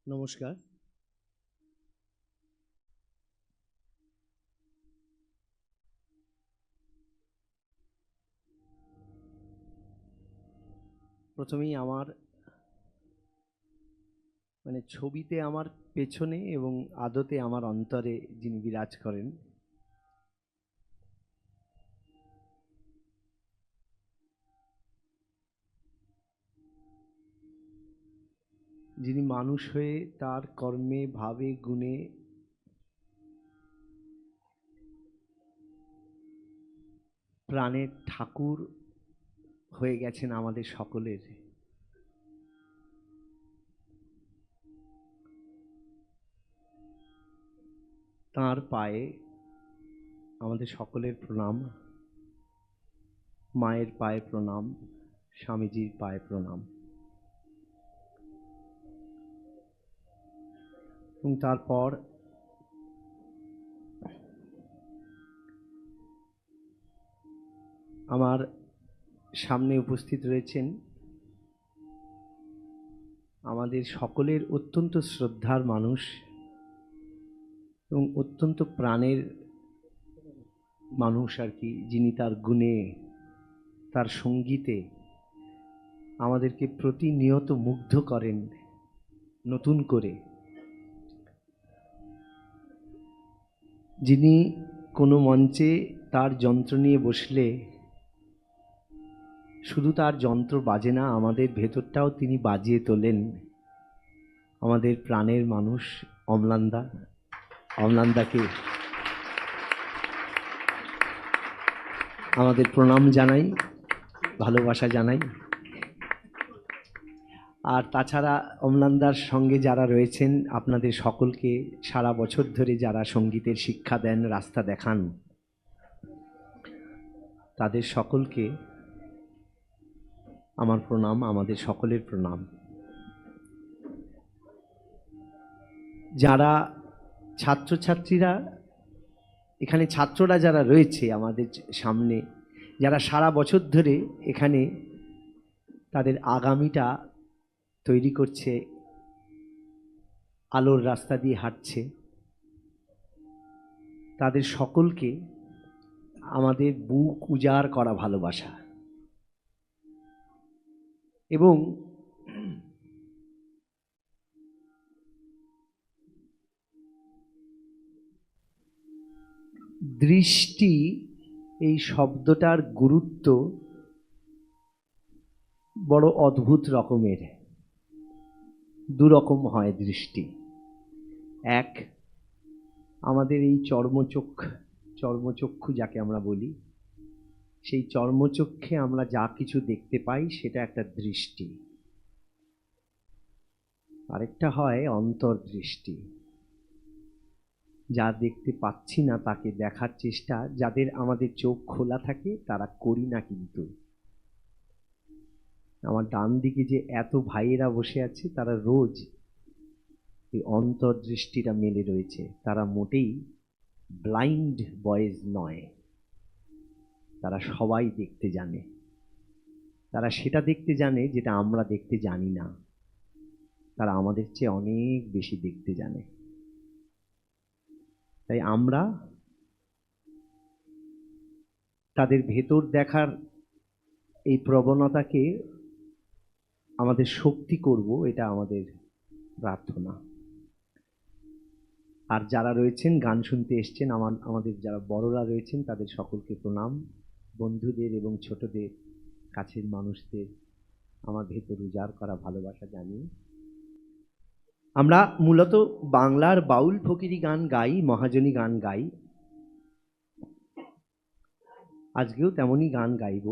নমস্কার। প্রথমেই আমার ছবিতে আমার পেছনে এবং আদতে আমার অন্তরে যিনি বিরাজ করেন, যিনি মানুষ হয়ে তার কর্মে ভাবে গুণে প্রাণের ঠাকুর হয়ে গেছেন আমাদের সকলের, তাঁর পায়ে আমাদের সকলের প্রণাম। মায়ের পায়ে প্রণাম, স্বামীজির পায়ে প্রণাম। এবং তারপর আমার সামনে উপস্থিত রয়েছেন আমাদের সকলের অত্যন্ত শ্রদ্ধার মানুষ এবং অত্যন্ত প্রাণের মানুষ আর কি, যিনি তার গুণে, তার সঙ্গীতে আমাদেরকে প্রতিনিয়ত মুগ্ধ করেন নতুন করে, যিনি কোনো মঞ্চে তার যন্ত্র নিয়ে বসলে শুধু তার যন্ত্র বাজে না, আমাদের ভেতরটাও তিনি বাজিয়ে তোলেন। আমাদের প্রাণের মানুষ অম্লানদা, অম্লানদাকে আমাদের প্রণাম জানাই, ভালোবাসা জানাই। আর তাছাড়া অম্লানদার সঙ্গে যারা রয়েছেন, আপনাদের সকলকে সারা বছর ধরে যারা সঙ্গীতের শিক্ষা দেন, রাস্তা দেখান, তাদের সকলকে আমার প্রণাম, আমাদের সকলের প্রণাম। যারা ছাত্রছাত্রীরা এখানে, ছাত্ররা যারা রয়েছে আমাদের সামনে, যারা সারা বছর ধরে এখানে তাদের আগামীটা তৈরি করছে, আলোর রাস্তা দিয়ে হাঁটছে, তাদের সকলকে আমাদের বুক উজাড় করা ভালোবাসা। এবং দৃষ্টি, এই শব্দটার গুরুত্ব বড় অদ্ভুত রকমের। দুরকম হয় দৃষ্টি। এক, আমাদের এই চর্মচক্ষু যাকে আমরা বলি, সেই চর্মচক্ষে আমরা যা কিছু দেখতে পাই সেটা একটা দৃষ্টি। আরেকটা হয় অন্তর্দৃষ্টি, যা দেখতে পাচ্ছি না তাকে দেখার চেষ্টা, যাদের আমাদের চোখ খোলা থাকে তারা করি না। কিন্তু আমার ডান দিকে যে এত ভাইয়েরা বসে আছে, তারা রোজ এই অন্তর্দৃষ্টিটা মেলে রয়েছে। তারা মোটেই ব্লাইন্ড বয়েজ নয়, তারা সবাই দেখতে জানে। তারা সেটা দেখতে জানে যেটা আমরা দেখতে জানি না। তারা আমাদের চেয়ে অনেক বেশি দেখতে জানে। তাই আমরা তাদের ভেতর দেখার এই প্রবণতাকে আমাদের শক্তি করব, এটা আমাদের প্রার্থনা। আর যারা রয়েছেন গান শুনতে এসছেন, আমাদের যারা বড়রা রয়েছেন, তাদের সকলকে প্রণাম। বন্ধুদের এবং ছোটদের, কাছের মানুষদের আমার ভেতর উজাড় করা ভালোবাসা জানিয়ে আমরা মূলত বাংলার বাউল ফকিরি গান গাই, মহাজনী গান গাই। আজকেও তেমনই গান গাইব।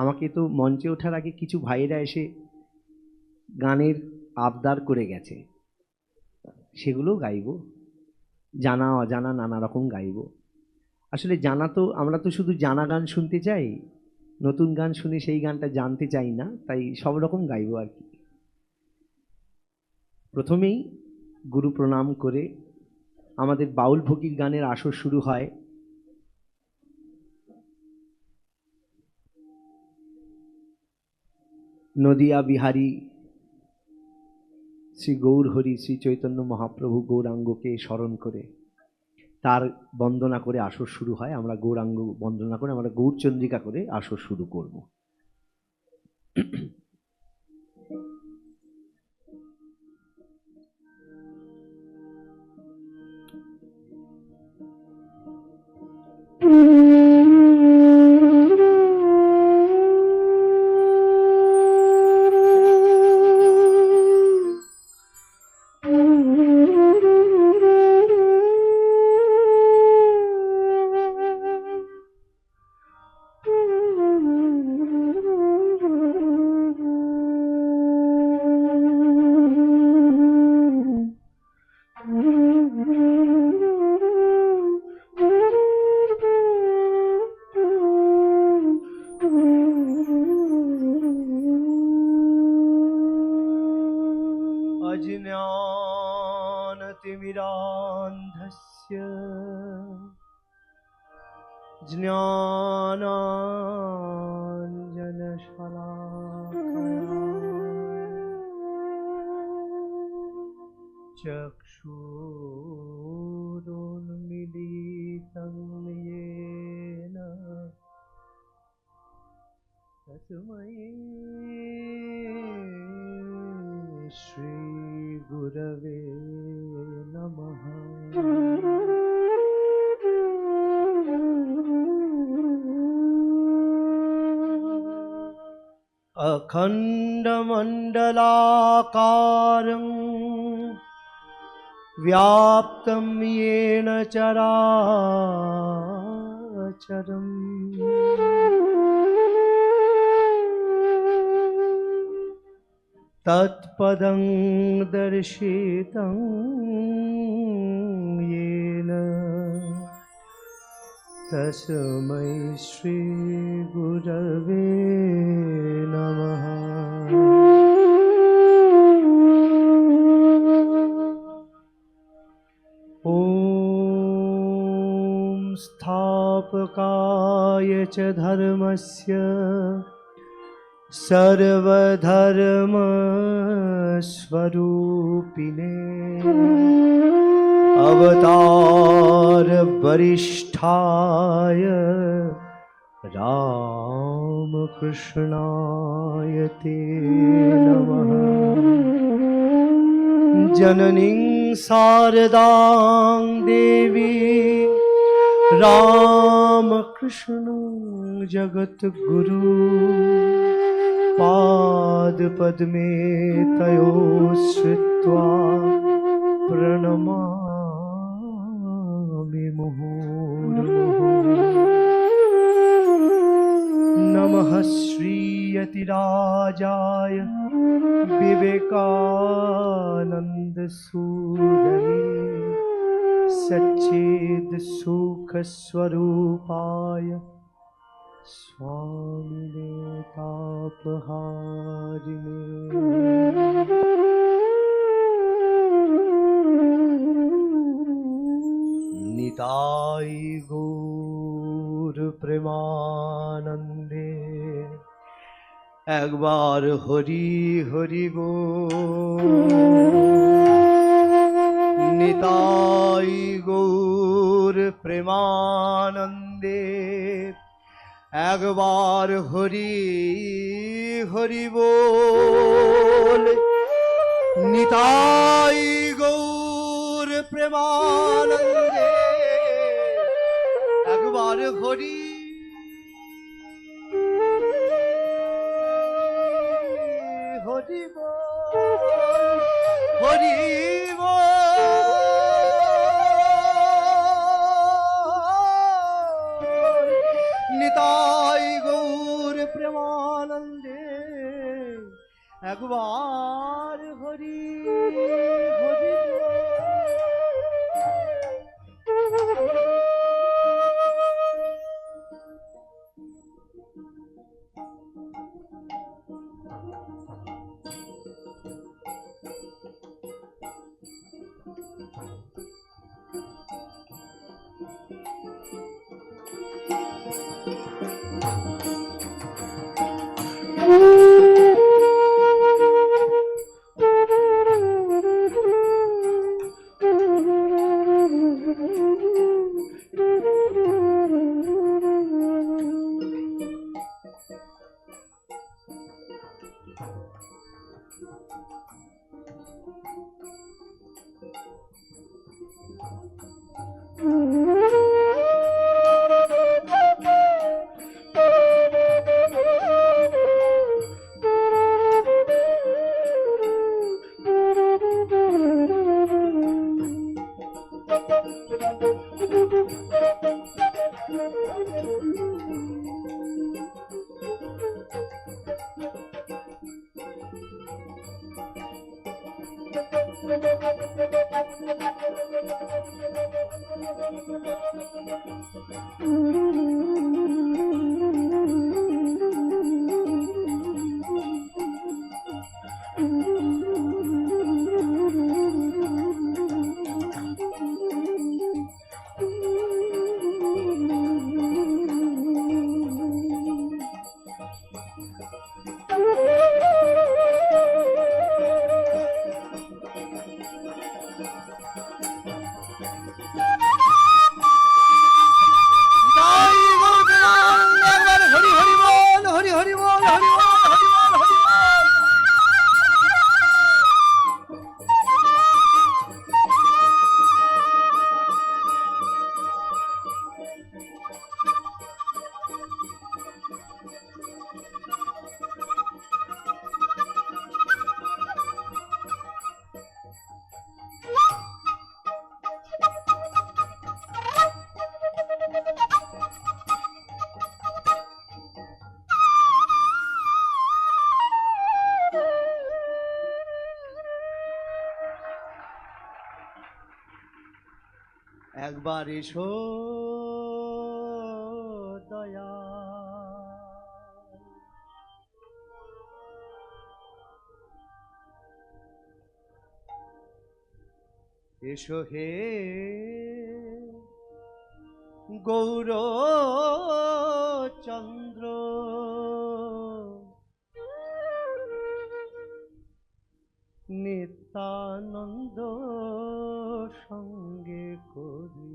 আমাকে তো মঞ্চে ওঠার আগে কিছু ভাইয়েরা এসে গানের আবদার করে গেছে, সেগুলো গাইব। জানা অজানা নানা রকম গাইব। আসলে জানা তো, আমরা তো শুধু জানা গান শুনতে চাই, নতুন গান শুনে সেই গানটা জানতে চাই না, তাই সব রকম গাইব আর কি। প্রথমেই গুরু প্রণাম করে আমাদের বাউল ফকির গানের আসর শুরু হয় নদিয়া বিহারী শ্রী গৌর হরি শ্রী চৈতন্য মহাপ্রভু গৌরাঙ্গকে স্মরণ করে তার বন্দনা করে আসর শুরু হয়। আমরা গৌরাঙ্গ বন্দনা করে আমরা গৌরচন্দ্রিকা করে আসর শুরু করব। अज्ञानतिमिरान्धस्य ज्ञानाञ्जनशलाकया चक्षुरुन्मीलितं येन तस्मै श्रीगुरवे नमः। अखण्डमण्डलाकारं व्याप्तं येन चराचरम् तत्पदं दर्शितं येन तस्मै श्रीगुरवे नमः। ॐ स्थापकाय च धर्मस्य सर्वधर्मस्वरूपिणे अवतार वरिष्ठाय रामकृष्णाय ते नमः। जननीं शारदां देवी रामकृष्णं जगद्गुरु पादपद्मे तयो श्रित्वा प्रणमामि मुहुर्मुहुः। नमः श्रीयतिराजाय विवेकानन्दसूरये सच्चिद्सुखस्वरूपाय स्वामिने तापहारिणे। निताय गौर प्रेमानंदे একবার হরি হরি বল। নিতাই গৌর প্রেমানন্দে একবার হরি হরি বল। নিতাই গৌর প্রেমানন্দে একবার হরি হরি বল হরি বল। নিতাই গৌর প্রেমানন্দে একবার হরি হরি একবার এসো দয়া, এসো হে গৌরচন্দ্র, নিত্যানন্দ সঙ্গে করি।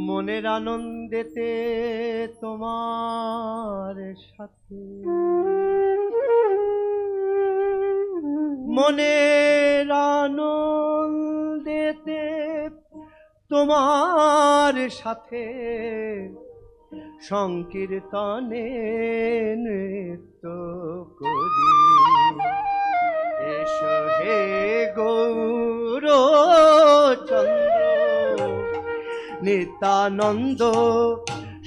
মনের আনন্দেতে তোমার সাথে, মনের আনন্দেতে তোমার সাথে সংকীর্তনে নৃত্য করি। এসো হে গৌরচন্দ্র, নিত্যানন্দ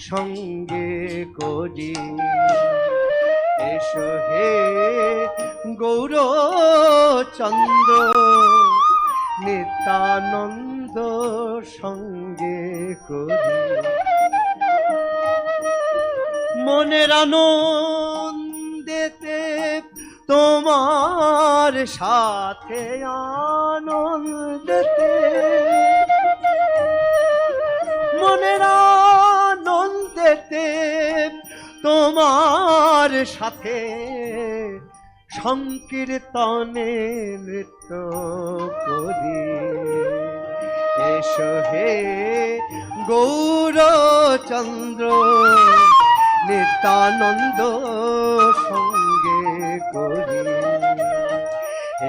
সঙ্গে করি। এসো হে গৌরচন্দ্র, নিত্যানন্দ সঙ্গে করি। মনের আনন্দেতে তোমার সাথে, আনন্দেতে মনের আনন্দেতে তোমার সাথে সংকীর্তনে নৃত্য করি। এসো হে গৌরচন্দ্র, নিত্যানন্দ সঙ্গে করি।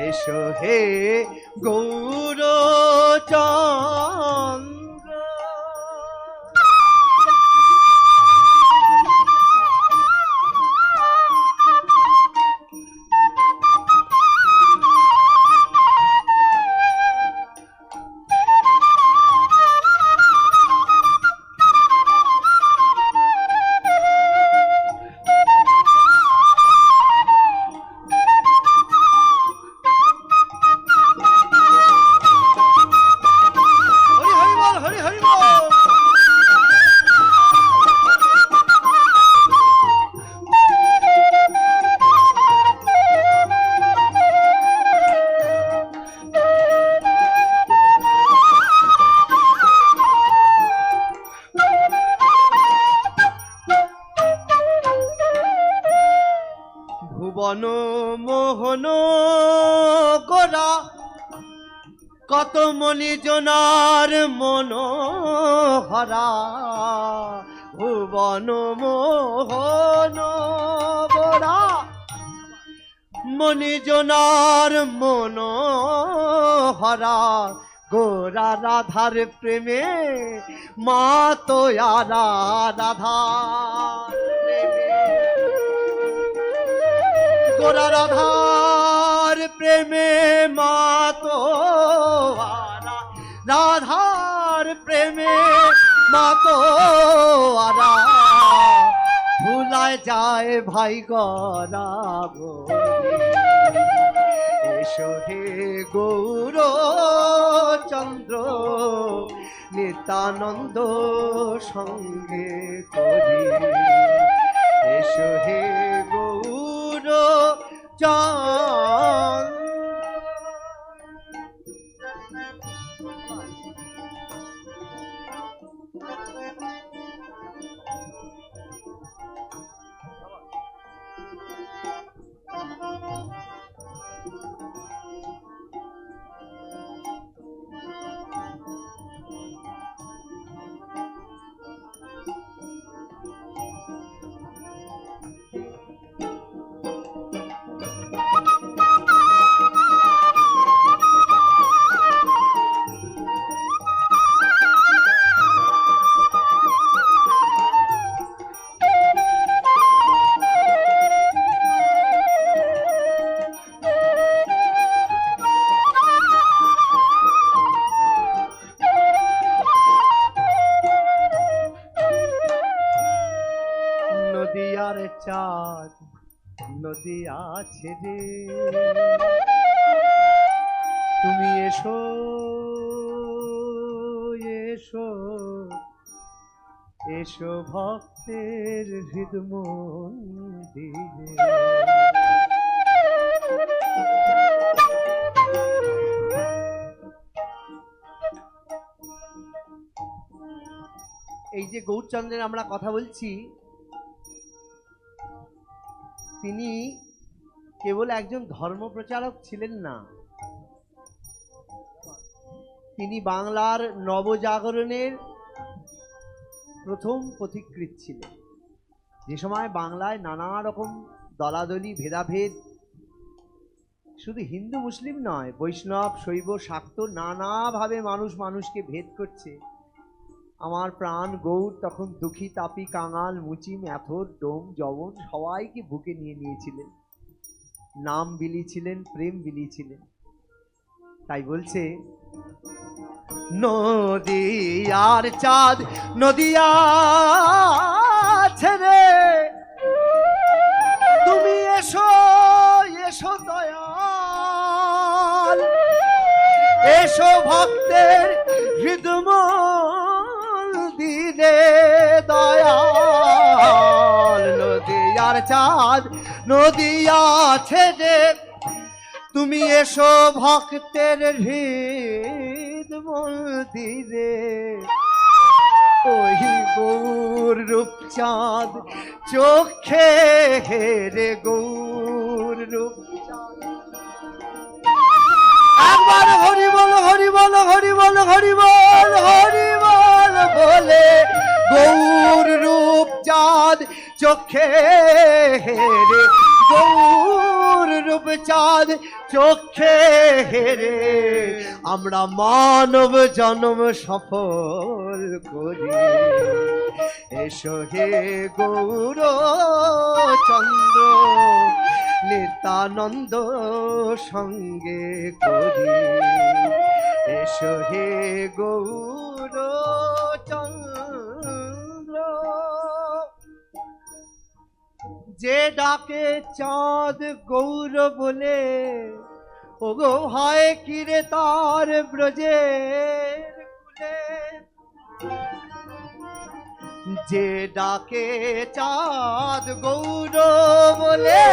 এসো হে গৌরচন্দ্র। ভুবন মোহন গোরা কত মণিজনার মনোহরা ভুবন মোহন গোরা মণিজনার মনোহরা গোরা রাধার প্রেমে মা তোয়ারা রাধা গোরা রাধার প্রেমে মা তোয়ারা রাধার প্রেমে মা তোয়ারা ভুলায় যায় ভাই গরা গো এসো হে গৌর চন্দ্র নিত্যানন্দ সঙ্গে করি এসো হে গৌর চন্দ্র নদিয়ার চাঁদ নদী আছে রে তুমি এসো এসো এসো ভক্তের হৃদ মন্দিরে এই যে গৌরচন্দ্রের আমরা কথা বলছি তিনি কেবল একজন ধর্মপ্রচারক ছিলেন না, তিনি বাংলার নবজাগরণের প্রথম পথিকৃৎ ছিলেন। যে সময় বাংলায় নানা রকম দলাদলি ভেদাভেদ, শুধু হিন্দু মুসলিম নয়, বৈষ্ণব শৈব শাক্ত নানাভাবে মানুষ মানুষকে ভেদ করছে, আমার প্রাণ গৌর তখন দুঃখী তাপি কাঙাল মুচি ম্যাথর ডোম জবন সবাইকে বুকে নিয়ে নিয়েছিলেন, নাম বিলিয়েছিলেন, প্রেম বিলিয়েছিলেন। তাই বলছে নদিয়ার চাঁদ নদিয়া ছেড়ে তুমি এসো এসো দয়াল এসো ভক্তের হৃদমল দিনে দয়াল নদিয়ার চাঁদ নদিয়া ছেড়ে তুমি এসো ভক্তের হৃদ মন্দিরে ওই গৌর রূপচাঁদ চোখে হেরে গৌর রূপচাঁদ একবার হরি বল হরি বল হরি বল হরি বল হরি বল বলে গৌর রূপচাঁদ চোখে হেরে গৌর রূপচাঁদ চোখে হেরে আমরা মানব জন্ম সফল করি এসো হে গৌর চন্দ্র নিত্যানন্দ সঙ্গে করি এসো হে গৌর চন্দ্র যে ডাকে চাঁদ গৌর বলে ওগো হয় কিরে তার ব্রজের কুলে যে ডাকে চাঁদ গৌর বলে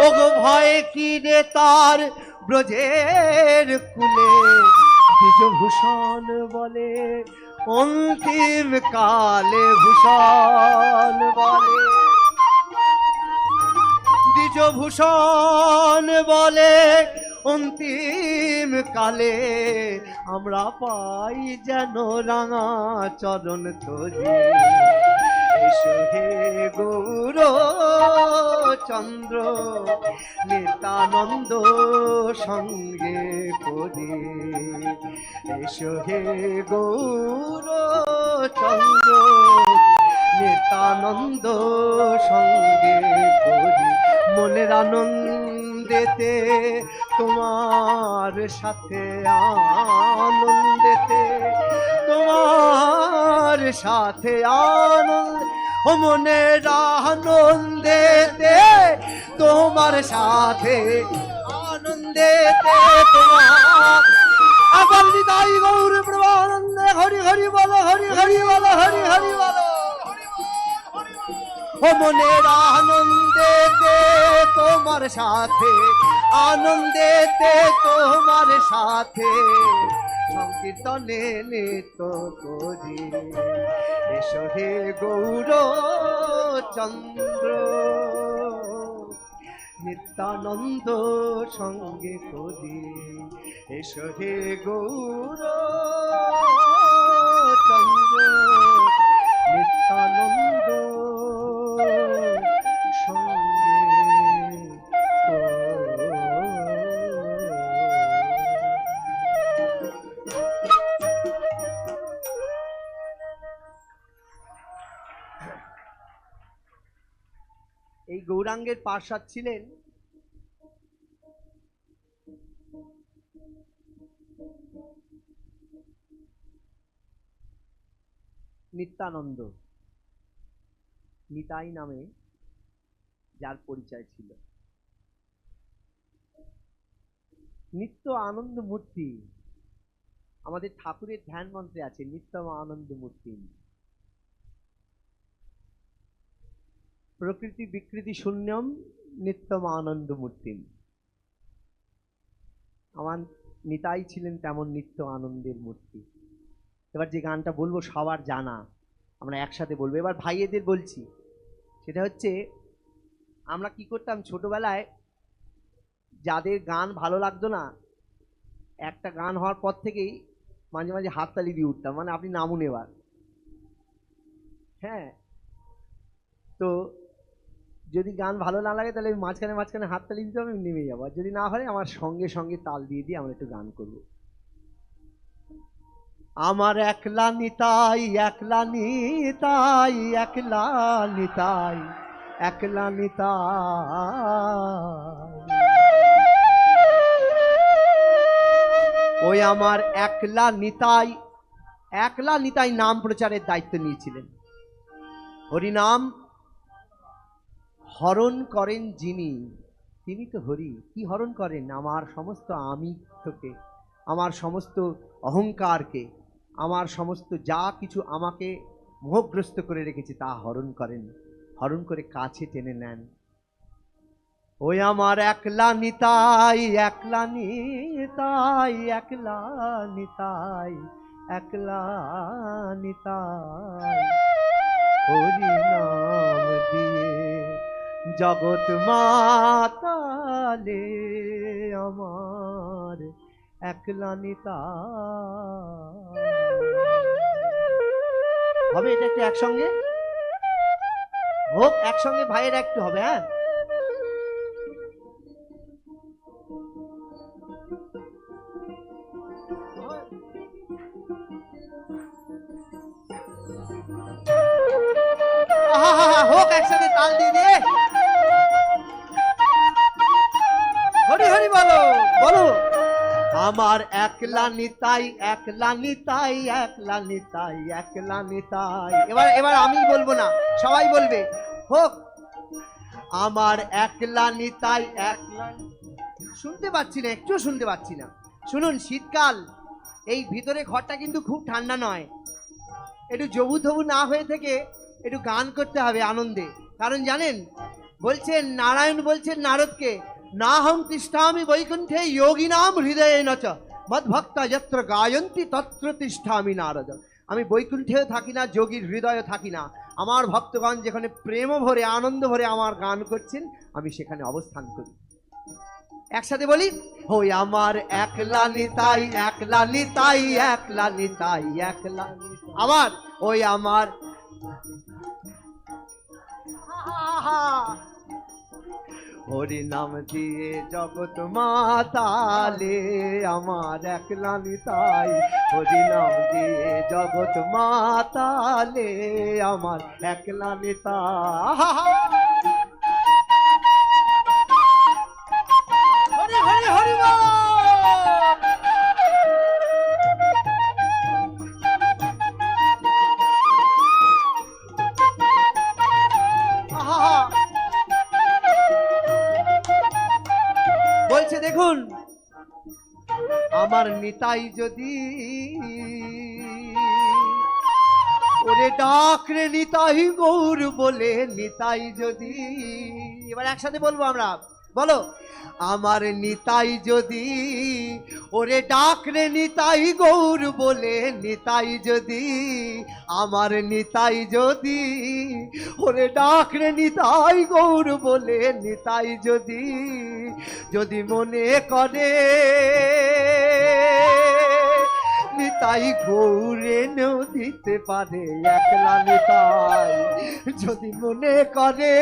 ওগো ভয় কিরে তার ব্রজের কুলে দ্বিজভূষণ বলে অন্তিম কালে ভূষণ বলে দ্বিজভূষণ বলে অন্তিম কালে আমরা পাই যেন রাঙা চরণ তরি। এসো হে গৌর চন্দ্র নিত্যানন্দ সঙ্গে করি। এসো হে গৌর চন্দ্র নিত্যানন্দ সঙ্গে করি। মনের আনন্দেতে তোমার সাথে আনন্দেতে তোমার সাথে আনন্দ, ও মনের আনন্দেতে তোমার সাথে আনন্দেতে তোমার। আবার নিতাই গৌর প্রেমানন্দে হরি হরি বলো, হরি হরি বলো, হরি হরি বলো। ও মনের আনন্দেতে তোমার সাথে আনন্দেতে তোমার সাথে সংকীর্তনে নিত করি। এসো হে গৌর চন্দ্র নিত্যানন্দ সঙ্গে করি। এসো হে গৌর চন্দ্র নিত্যানন্দ সঙ্গে এই গৌরাঙ্গের পার্ষদ ছিলেন নিত্যানন্দ, নিতাই নামে যার পরিচয় ছিল। নিত্য আনন্দ মূর্তি আমাদের ঠাকুরের ধ্যান মন্ত্রে আছে, নিত্যম আনন্দ মূর্তি। প্রকৃতি বিকৃতি শূন্যম নিত্যম আনন্দ মূর্তি। আমার নিতাই ছিলেন তেমন নিত্য আনন্দের মূর্তি। এবার যে গানটা বলবো সবার জানা, আমরা একসাথে বলবো। এবার ভাইয়েদের বলছি, সেটা হচ্ছে আমরা কি করতাম ছোটবেলায়, যাদের গান ভালো লাগতো না, একটা গান হওয়ার পর থেকেই মাঝে মাঝে হাততালি দিয়ে উঠতাম, মানে আপনি নামুন এবার। হ্যাঁ, তো যদি গান ভালো না লাগে তাহলে আমি মাঝখানে মাঝখানে হাততালি দিতে হবে, আমি নেমে যাবো। আর যদি না হয় আমার সঙ্গে সঙ্গে তাল দিয়ে দিয়ে আমরা একটু গান করব। আমার একলা নিতাই, একলা নিতাই, একলা নিতাই, একলা নিতাই। ওই আমার একলা নিতাই, একলা নিতাই নাম প্রচারের দায়িত্ব নিয়েছিলেন। হরিনাম হরণ করেন যিনি, তিনি তো হরি। কি হরণ করেন? আমার সমস্ত আমিত্বকে, আমার সমস্ত অহংকারকে, আমার সমস্ত যা কিছু আমাকে মোহগ্রস্ত করে রেখেছে তা হরণ করেন, হরণ করে কাছে টেনে নেন। ওই আমার একলা নিতাই, একলা নিতাই, একলা নিতাই, একলা নিতাই। হরি নাম দিয়ে জগৎ মাতালে আমার একলা নিতাই। হবে এটা একটু একসঙ্গে হোক, একসঙ্গে ভাইয়েরা একটু হবে। হ্যাঁ, হোক একসাথে তাল দিয়ে দিয়ে হরি হরি বলো বলো। আমার একলা নিতাই, একলা নিতাই, একলা নিতাই, একলা নিতাই। এবার এবার আমি বলবো না, সবাই বলবে। হোক আমার একলা নিতাই, একলা। শুনতে পাচ্ছি না, একটু শুনতে পাচ্ছি না। শুনুন, শীতকাল, এই ভিতরে ঘরটা কিন্তু খুব ঠান্ডা নয়। একটু জবু তবু না হয়ে থেকে একটু গান করতে হবে আনন্দে। কারণ জানেন, বলছেন নারায়ণ বলছেন নারদকে, না হং তিষ্ঠামি বৈকুণ্ঠে যোগিনাম হৃদয়ে নচ মদ্ভক্তা যত্র গায়ন্তি তত্র তিষ্ঠামি নারদ। আমি বৈকুণ্ঠেও থাকি না, যোগীর হৃদয়ে থাকি না, আমার ভক্তগণ যেখানে প্রেম ভরে আনন্দ ভরে আমার গান করছেন, আমি সেখানে অবস্থান করি। একসাথে বলি, ওই আমার একলা নিতাই, একলা নিতাই, একলা নিতাই, একলা। আবার ওই আমার হরি নাম দিয়ে জগৎ মাতালে, আমার একলা নিতাই। হরি নাম দিয়ে জগৎ মাতালে, আমার একলা নিতাই। হরি হরি হরি বল। বলছে দেখুন, আমার নিতাই যদি ওরে ডাক রে নিতাই গৌর বলে, নিতাই যদি, এবার একসাথে বলবো আমরা, বলো, আমার নিতাই যদি ওরে ডাক রে নিতাই গৌর বলে, নিতাই যদি, আমার নিতাই যদি ওরে ডাক রে নিতাই গৌর বলে, নিতাই যদি, যদি মনে করে নিতাই গৌরে নেও দিতে পারে একলা নিতাই, যদি মনে করে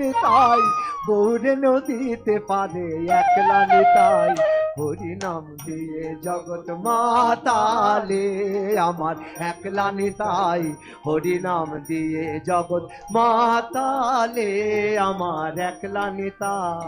নিতাই গৌরে নেও দিতে পারে একলা নিতাই। হরি নাম দিয়ে জগৎ মাতালে, আমার একলা নিতাই। হরি নাম দিয়ে জগৎ মাতালে, আমার একলা নিতাই।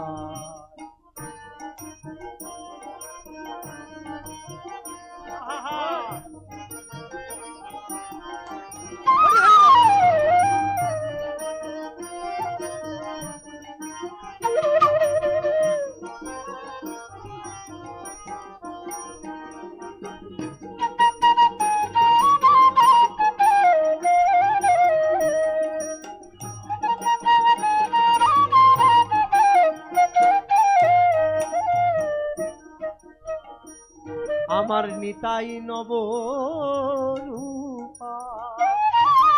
আমার নিতাই নবরূপা,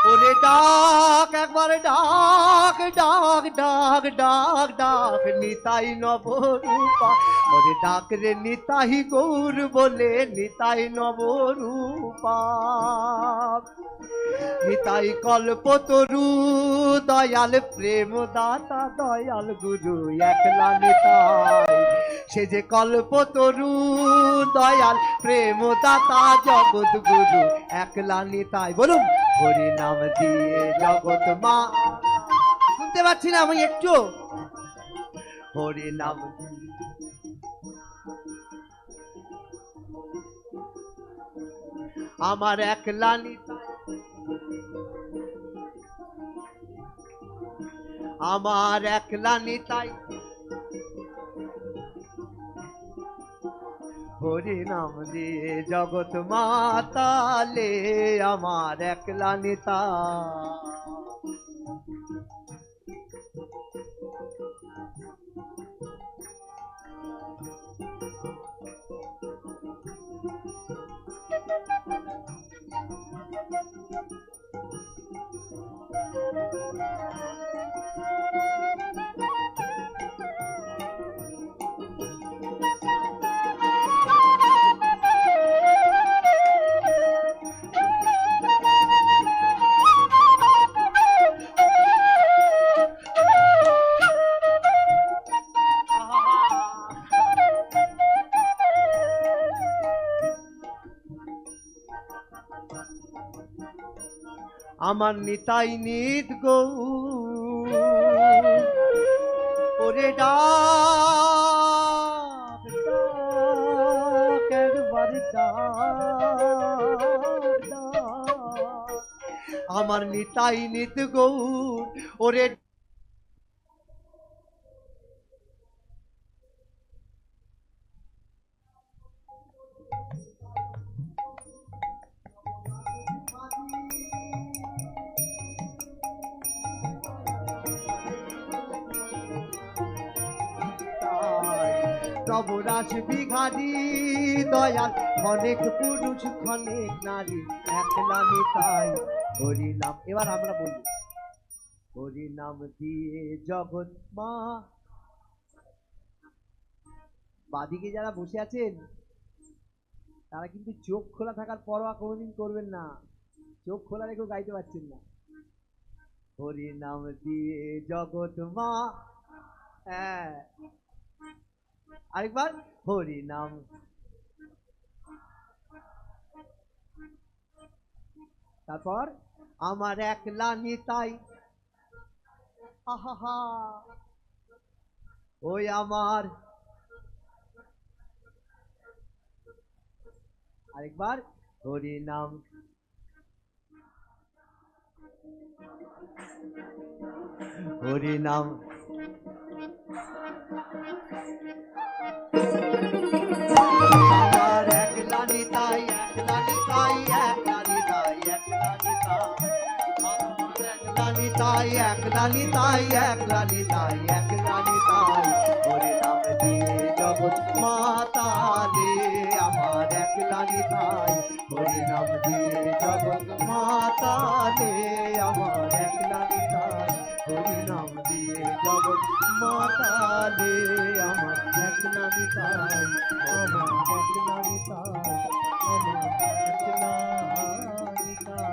ওরে ডাক একবার ডাক ডাক ডাক ডাক ডাক, নিতাই নবরূপা, ওরে ডাক রে নিতাই গৌর বলে, নিতাই নবরূপা। নিতাই কল্পতরু দয়াল প্রেম দাতা, দয়াল গুরু একলা নিতাই। সে যে কল্পতরু দয়াল প্রেম দাতা জগৎ গুরু একলা নিতাই। বলুন, হরি নাম দিয়ে জগৎ মা। শুনতে পাচ্ছি না আমি একটু? হরি নাম আমার একলা নিতাই, আমার একলা নিতাই। হরি নাম দিয়ে জগৎ মাতালে, আমার একলা নিতাই। আমার নিতাই নিত গৌর, ওরে ডাক ডাক একবার ডাক ডাক, আমার নিতাই নিত গৌর, ওরে। নবরাস বিঘারি দয়াল, অনেক পুরুষ অনেক নারী একলা নিতাই। হরি নাম, এবার আমরা বলবো হরি নাম দিয়ে জগৎ মা। বাদিকে যারা বসে আছেন তারা কিন্তু চোখ খোলা থাকার পরোয়া কোনোদিন করবেন না, চোখ খোলা রেখেও গাইতে পারছেন না। হরি নাম দিয়ে জগৎ মা, হ্যাঁ আরেকবার হরি নাম। তারপর আমার একলা নিতাই, আহা ওই আমার, আরেকবার হরি নাম। হরি নাম আমার একলা নিতাই, একলা নিতাই, একলা নিতাই, একলা নিতাই, একলা নিতাই, একলা নিতাই, একলা নিতাই। হরি নাম দিয়ে জগৎ মাতালে আমার একলা নিতাই। হরি নাম দিয়ে জগৎ মাতালে আমার একলা নিতাই। হরি নাম দিয়ে জগৎ মাতালে আমার একলা নিতাই, আমার একলা নিতাই, আমার একলা নিতাই।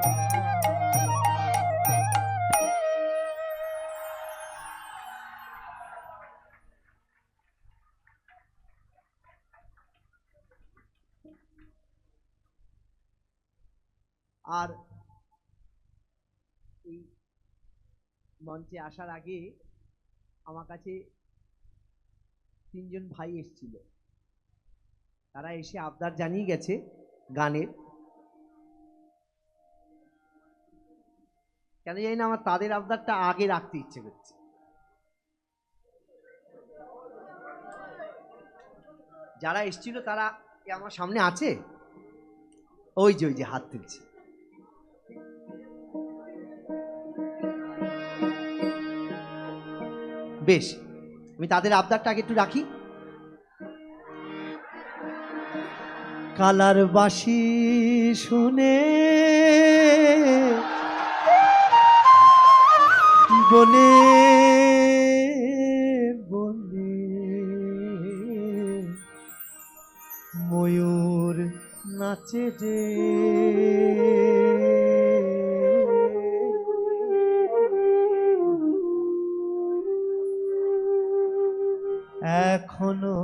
আর এই মঞ্চে আসার আগে আমার কাছে তিনজন ভাই এসেছিল, তারা এসে আবদার জানিয়ে গেছে গানের। কেন জানি না আমার তাদের আবদারটা আগে রাখতে ইচ্ছে করছে। যারা এসেছিল তারা কি আমার সামনে আছে? ওই যে ওই যে হাত তুলছে। বেশ, আমি তাদের আবদারটা আগে একটু রাখি। কালার বাঁশি শুনে বনে বনে ময়ূর নাচে যে, এখনো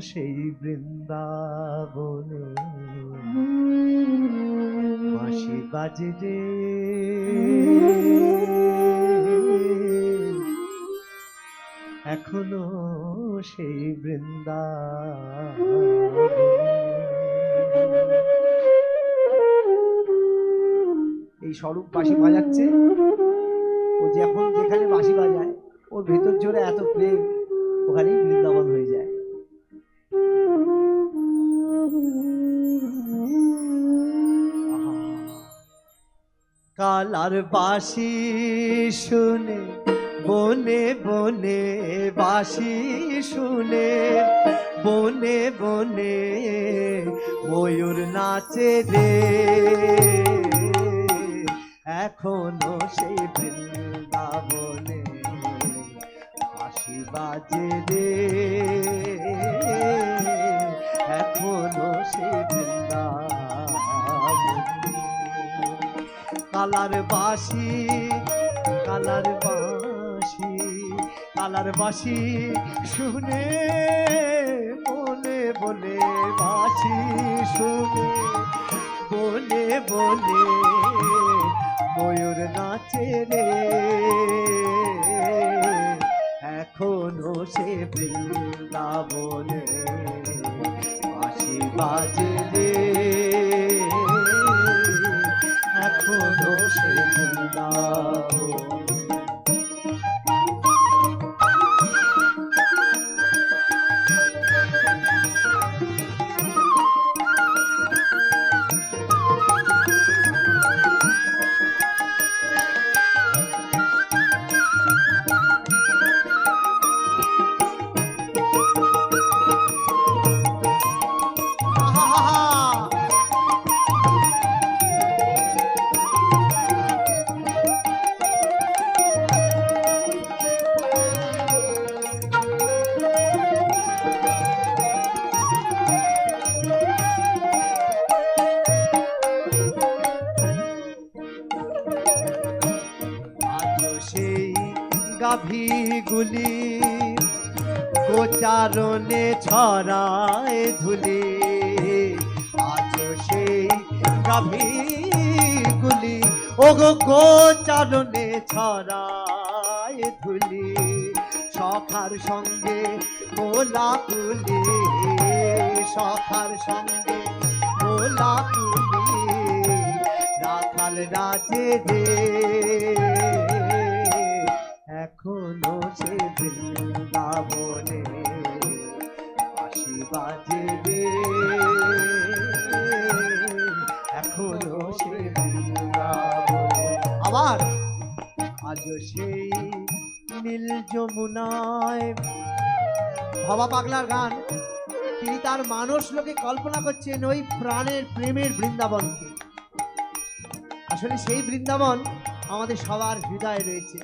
সেই বৃন্দাবনে বাঁশি বাজে রে, এখনো সেই বৃন্দাবনে। এই স্বরূপ বাঁশি বাজাচ্ছে, ও যখন যেখানে বাঁশি বাজায় ওর ভেতর জোরে এত প্রেম, ওখানেই বৃন্দাবন হয়ে যায়। কালার বাঁশি শুনে বনে বনে, বাঁশি শুনে বনে বনে ময়ূর নাচে রে, এখনো সেই বৃন্দাবনে বাঁশি বাজে রে, এখনো সেই বৃন্দাবনে। কালার বাঁশি, কালার বাঁশি, কালার বাঁশি শুনে বনে বনে, বাঁশি শুনে বনে বনে ময়ূর নাচে রে, এখনো সে বৃন্দাবনে বাঁশি বাজে রে, এখনো সে বৃন্দাবন। গাভীগুলি গোচারণে ছড়ায় ধুলি, আজও সেই গাভীগুলি ও গো গোচারণে ছড়ায় ধুলি, সখার সঙ্গে কোলাকুলি, সখার সঙ্গে কোলাকুলি, রাখাল রাজে রে এখনো সে বৃন্দাবনে বাঁশি বাজে রে, এখনো সে বৃন্দাবনে। আবার আজও সেই নীল যমুনায়, ভবা পাগলার গান, তিনি তার মানস লোকে কল্পনা করছেন ওই প্রাণের প্রেমের বৃন্দাবনকে। আসলে সেই বৃন্দাবন আমাদের সবার হৃদয়ে রয়েছে,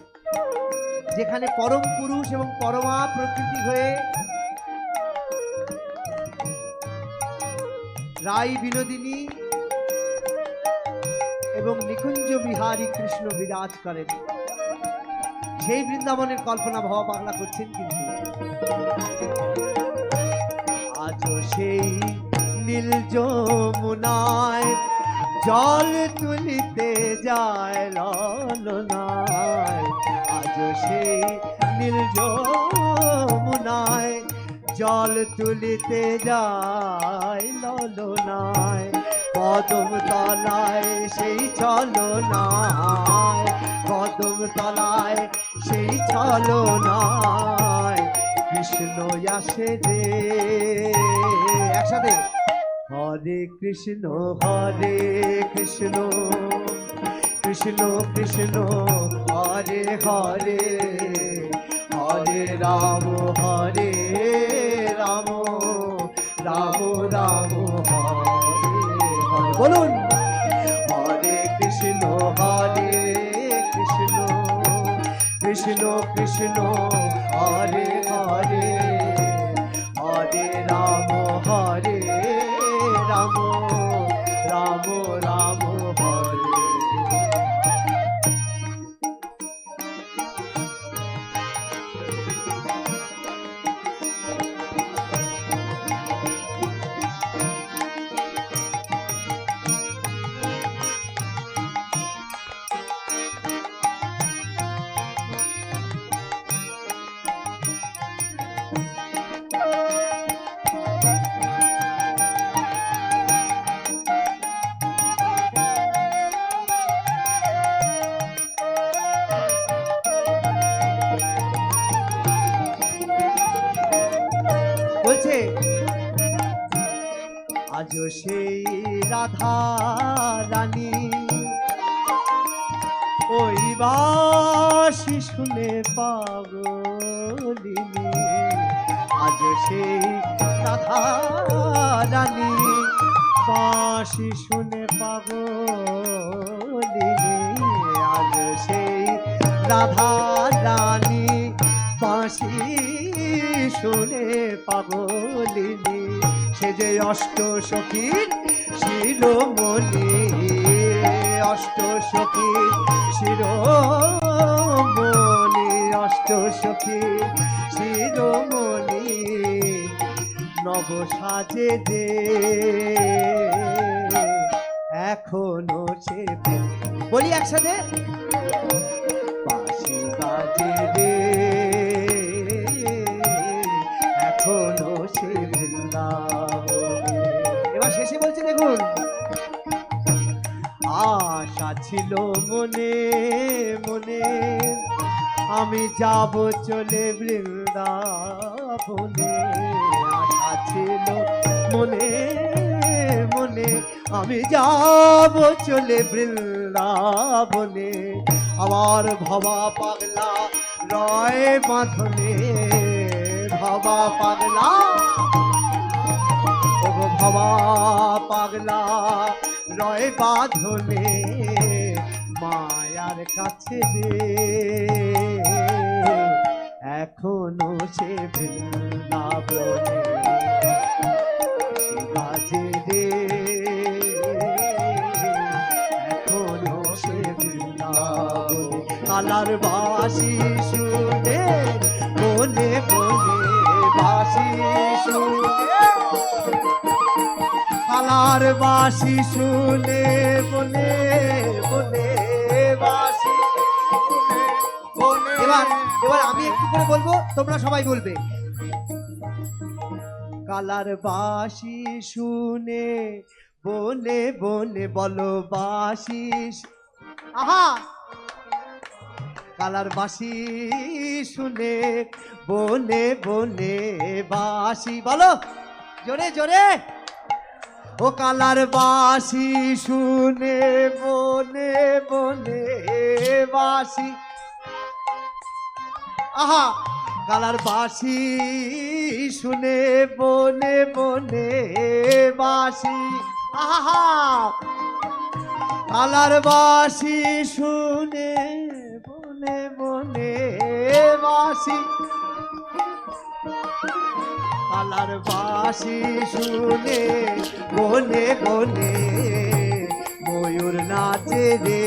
যেখানে পরম পুরুষ এবং পরমা প্রকৃতি হয়ে রাই বিনোদিনী এবং নিকুঞ্জ বিহারী কৃষ্ণ বিরাজ করেন। সেই বৃন্দাবনের কল্পনা ভবা পাগলা করছেন। কিন্তু আজও সেই নীল যমুনায় জল তুলিতে যায় ললনায়, আজও সেই নীল যমুনায় জল তুলিতে যায় ললনায়, কদম তলায় সেই ছলনায়, কদম তলায় সেই ছলনায় কৃষ্ণ আসে রে। একসাথে হরে কৃষ্ণ কৃষ্ণ কৃষ্ণ কৃষ্ণ হরে হরে, হরে রাম রাম রাম রাম হরে হরে। বলুন হরে কৃষ্ণ কৃষ্ণ কৃষ্ণ কৃষ্ণ হরে হরে, হরে রাম রাম রাম রাম হরে। বলছে আজও সেই রাধা রানী ওই বাঁশি শুনে পাগলিনী, আজও সেই রাধা রানী বাঁশি শুনে পাগলিনী, আজও সেই রাধা রানী বাঁশি শুনে পাগলিনী, সে যে অষ্ট সখীর শিরোমণি, অষ্ট সখীর শিরোমণি, অষ্ট সখীর শিরোমণি নব সাজে দে এখনো সে। বলি একসাথে বাঁশি বাজে রে এখনো সে বৃন্দাবনে। এবার শেষে বলছে দেখুন, আশা ছিল মনে মনে আমি যাব চলে বৃন্দাবনে, আশা ছিল মনে মনে আমি যাব চলে বৃন্দাবনে, আমার ভবা পাগলা রয় বাঁধনে, ভবা পাগলা ও ভবা পাগলা রয় বাঁধনে মায়ার কাছে রে এখনো সে বৃন্দাবনে বাজে রে এখনো সে বৃন্দাবনে। কালার বাঁশি শুনে বনে বনে বাঁশি শুনে, কালার বাঁশি শুনে বনে বনে বাঁশি শুনে বনে। এবার এবার আমি একটু করে বলবো, তোমরা সবাই বলবে। কালার বাঁশি শুনে বনে বনে, বলো বাঁশি। আহা, কালার বাঁশি শুনে বনে বনে বাঁশি, বলো জোরে জোরে। ও কালার বাঁশি শুনে বনে বনে বাঁশি, আহা, কালার বাঁশি শুনে বনে বনে বাঁশি, আহা, কালার বাঁশি শুনে বনে বনে বাঁশি, কালার বাঁশি শুনে বনে বনে ময়ূর নাচে রে।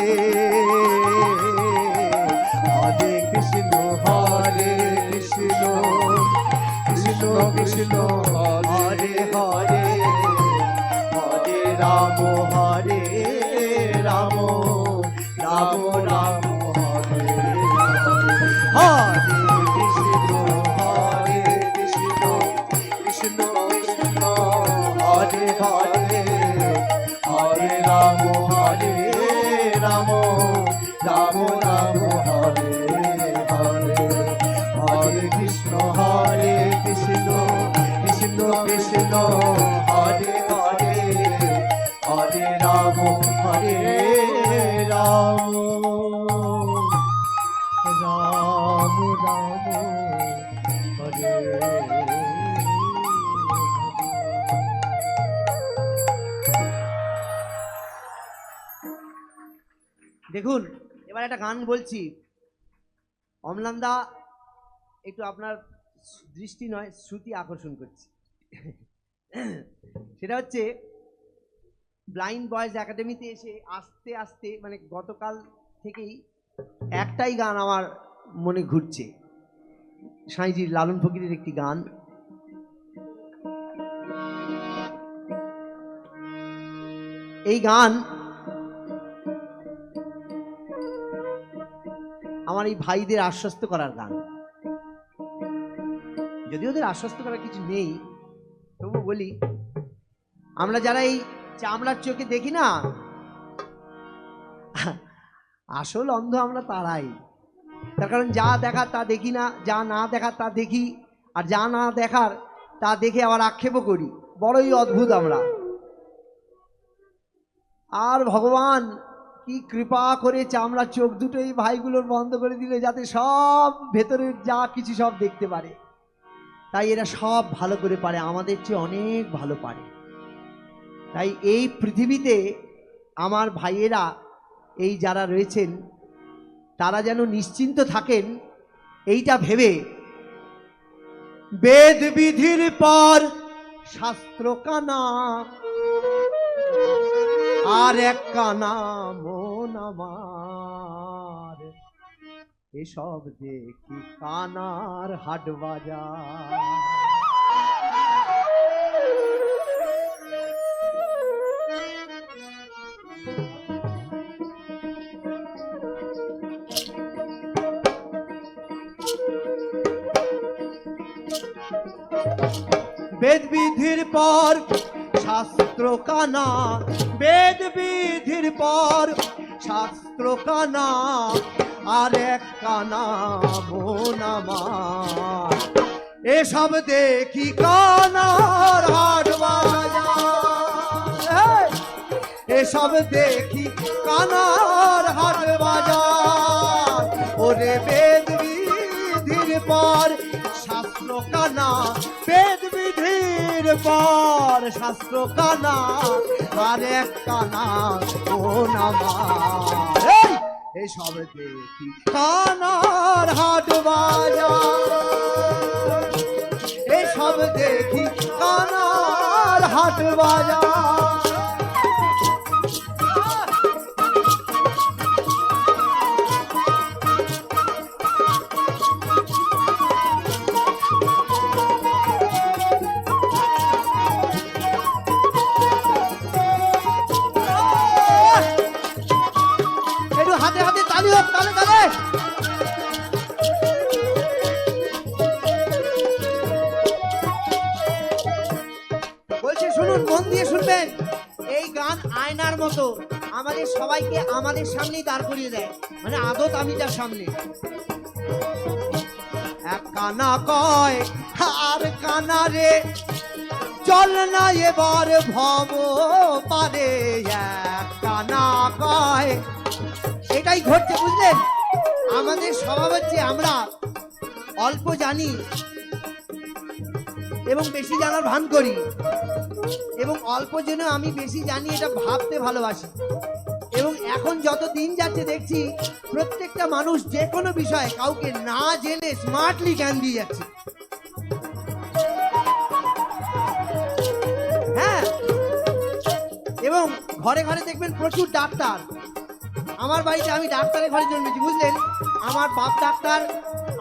হরে কৃষ্ণ হরে কৃষ্ণ কৃষ্ণ কৃষ্ণ হরে হরে, হরে রাম হরে রাম রাম রাম হরে হরে, কৃষ্ণ হরে কৃষ্ণ কৃষ্ণ কৃষ্ণ হরে হরে, হরে রাম হরে রাম রাম রাম হরে হরে, হরে কৃষ্ণ হরে কৃষ্ণ কৃষ্ণ কৃষ্ণ হরে হরে, হরে রাম হরে রাম রাম রাম হরে। দেখুন, এবার একটা গান বলছি, অমলানদা একটু আপনার দৃষ্টি নয় শ্রুতি আকর্ষণ করছি। সেটা হচ্ছে ব্লাইন্ড বয়েজ একাডেমিতে এসে আস্তে আস্তে, মানে গতকাল থেকেই একটাই গান আমার মনে ঘুরছে, সাঁইজির লালন ফকিরের একটি গান। এই গান আমার এই ভাইদের আশ্বস্ত করার গান, যদি ওদের আশ্বস্ত করার কিছু নেই তবু বলি, আমরা যারা এই চামড়ার চোখে দেখি না, আসল অন্ধ আমরা তারাই। তার কারণ যা দেখার তা দেখি না, যা না দেখার তা দেখি, আর যা না দেখার তা দেখে আবার আক্ষেপও করি। বড়ই অদ্ভুত আমরা। আর ভগবান কি কৃপা করে চামড়ার চোখ দুটো এই ভাইগুলোর বন্ধ করে দিলে, যাতে সব ভেতরের যা কিছু সব দেখতে পারে। তাই এরা সব ভালো করে পারে, আমাদের চেয়ে অনেক ভালো পারে। তাই এই পৃথিবীতে আমার ভাইয়েরা এই যারা রয়েছেন, তারা যেন নিশ্চিন্ত থাকেন এইটা ভেবে, বেদ বিধির পর শাস্ত্র কানা, আর এক কানা মন আমার, এসব দেখি কানার হাট বাজার। বেদ বিধির পর শাস্ত্র কানা, বেদ বিধির পর শাস্ত্র কানা, আর এক কানা মন আমার, এসব দেখি কানার হাট বাজার, এসব দেখি কানার হাট বাজার। ওরে বেদ বিধির পর শাস্ত্র কানা, বেদ বিধির পর শাস্ত্র কানা, আর এক কানা মন আমার, এসব দেখি কানার হাট বাজার, এসব দেখি কানার হাট বাজার। তালে তালে। বলছে শুনুন, মন দিয়ে শুনবেন। এই গান আয়নার মতো আমাদের সবাইকে আমাদের সামনেই দাঁড় করিয়ে দেয়, মানে আদত আমি তার সামনে। এক কানা কয় আর কানা রে, চল না এবার ভব পারে। এক কানা কয়, এটাই ঘটছে বুঝলেন। আমাদের স্বভাব হচ্ছে আমরা অল্প জানি এবং বেশি জানার ভান করি, এবং অল্প জেনে আমি বেশি জানি এটা ভাবতে ভালোবাসি। এবং এখন যত দিন যাচ্ছে দেখছি প্রত্যেকটা মানুষ যে কোনো বিষয়ে কাউকে না জেনে স্মার্টলি জ্ঞান দিয়ে যাচ্ছে। হ্যাঁ, এবং ঘরে ঘরে দেখবেন প্রচুর ডাক্তার। আমার বাড়িতে আমি ডাক্তারের ঘরে জন্মেছি বুঝলেন। আমার বাপ ডাক্তার,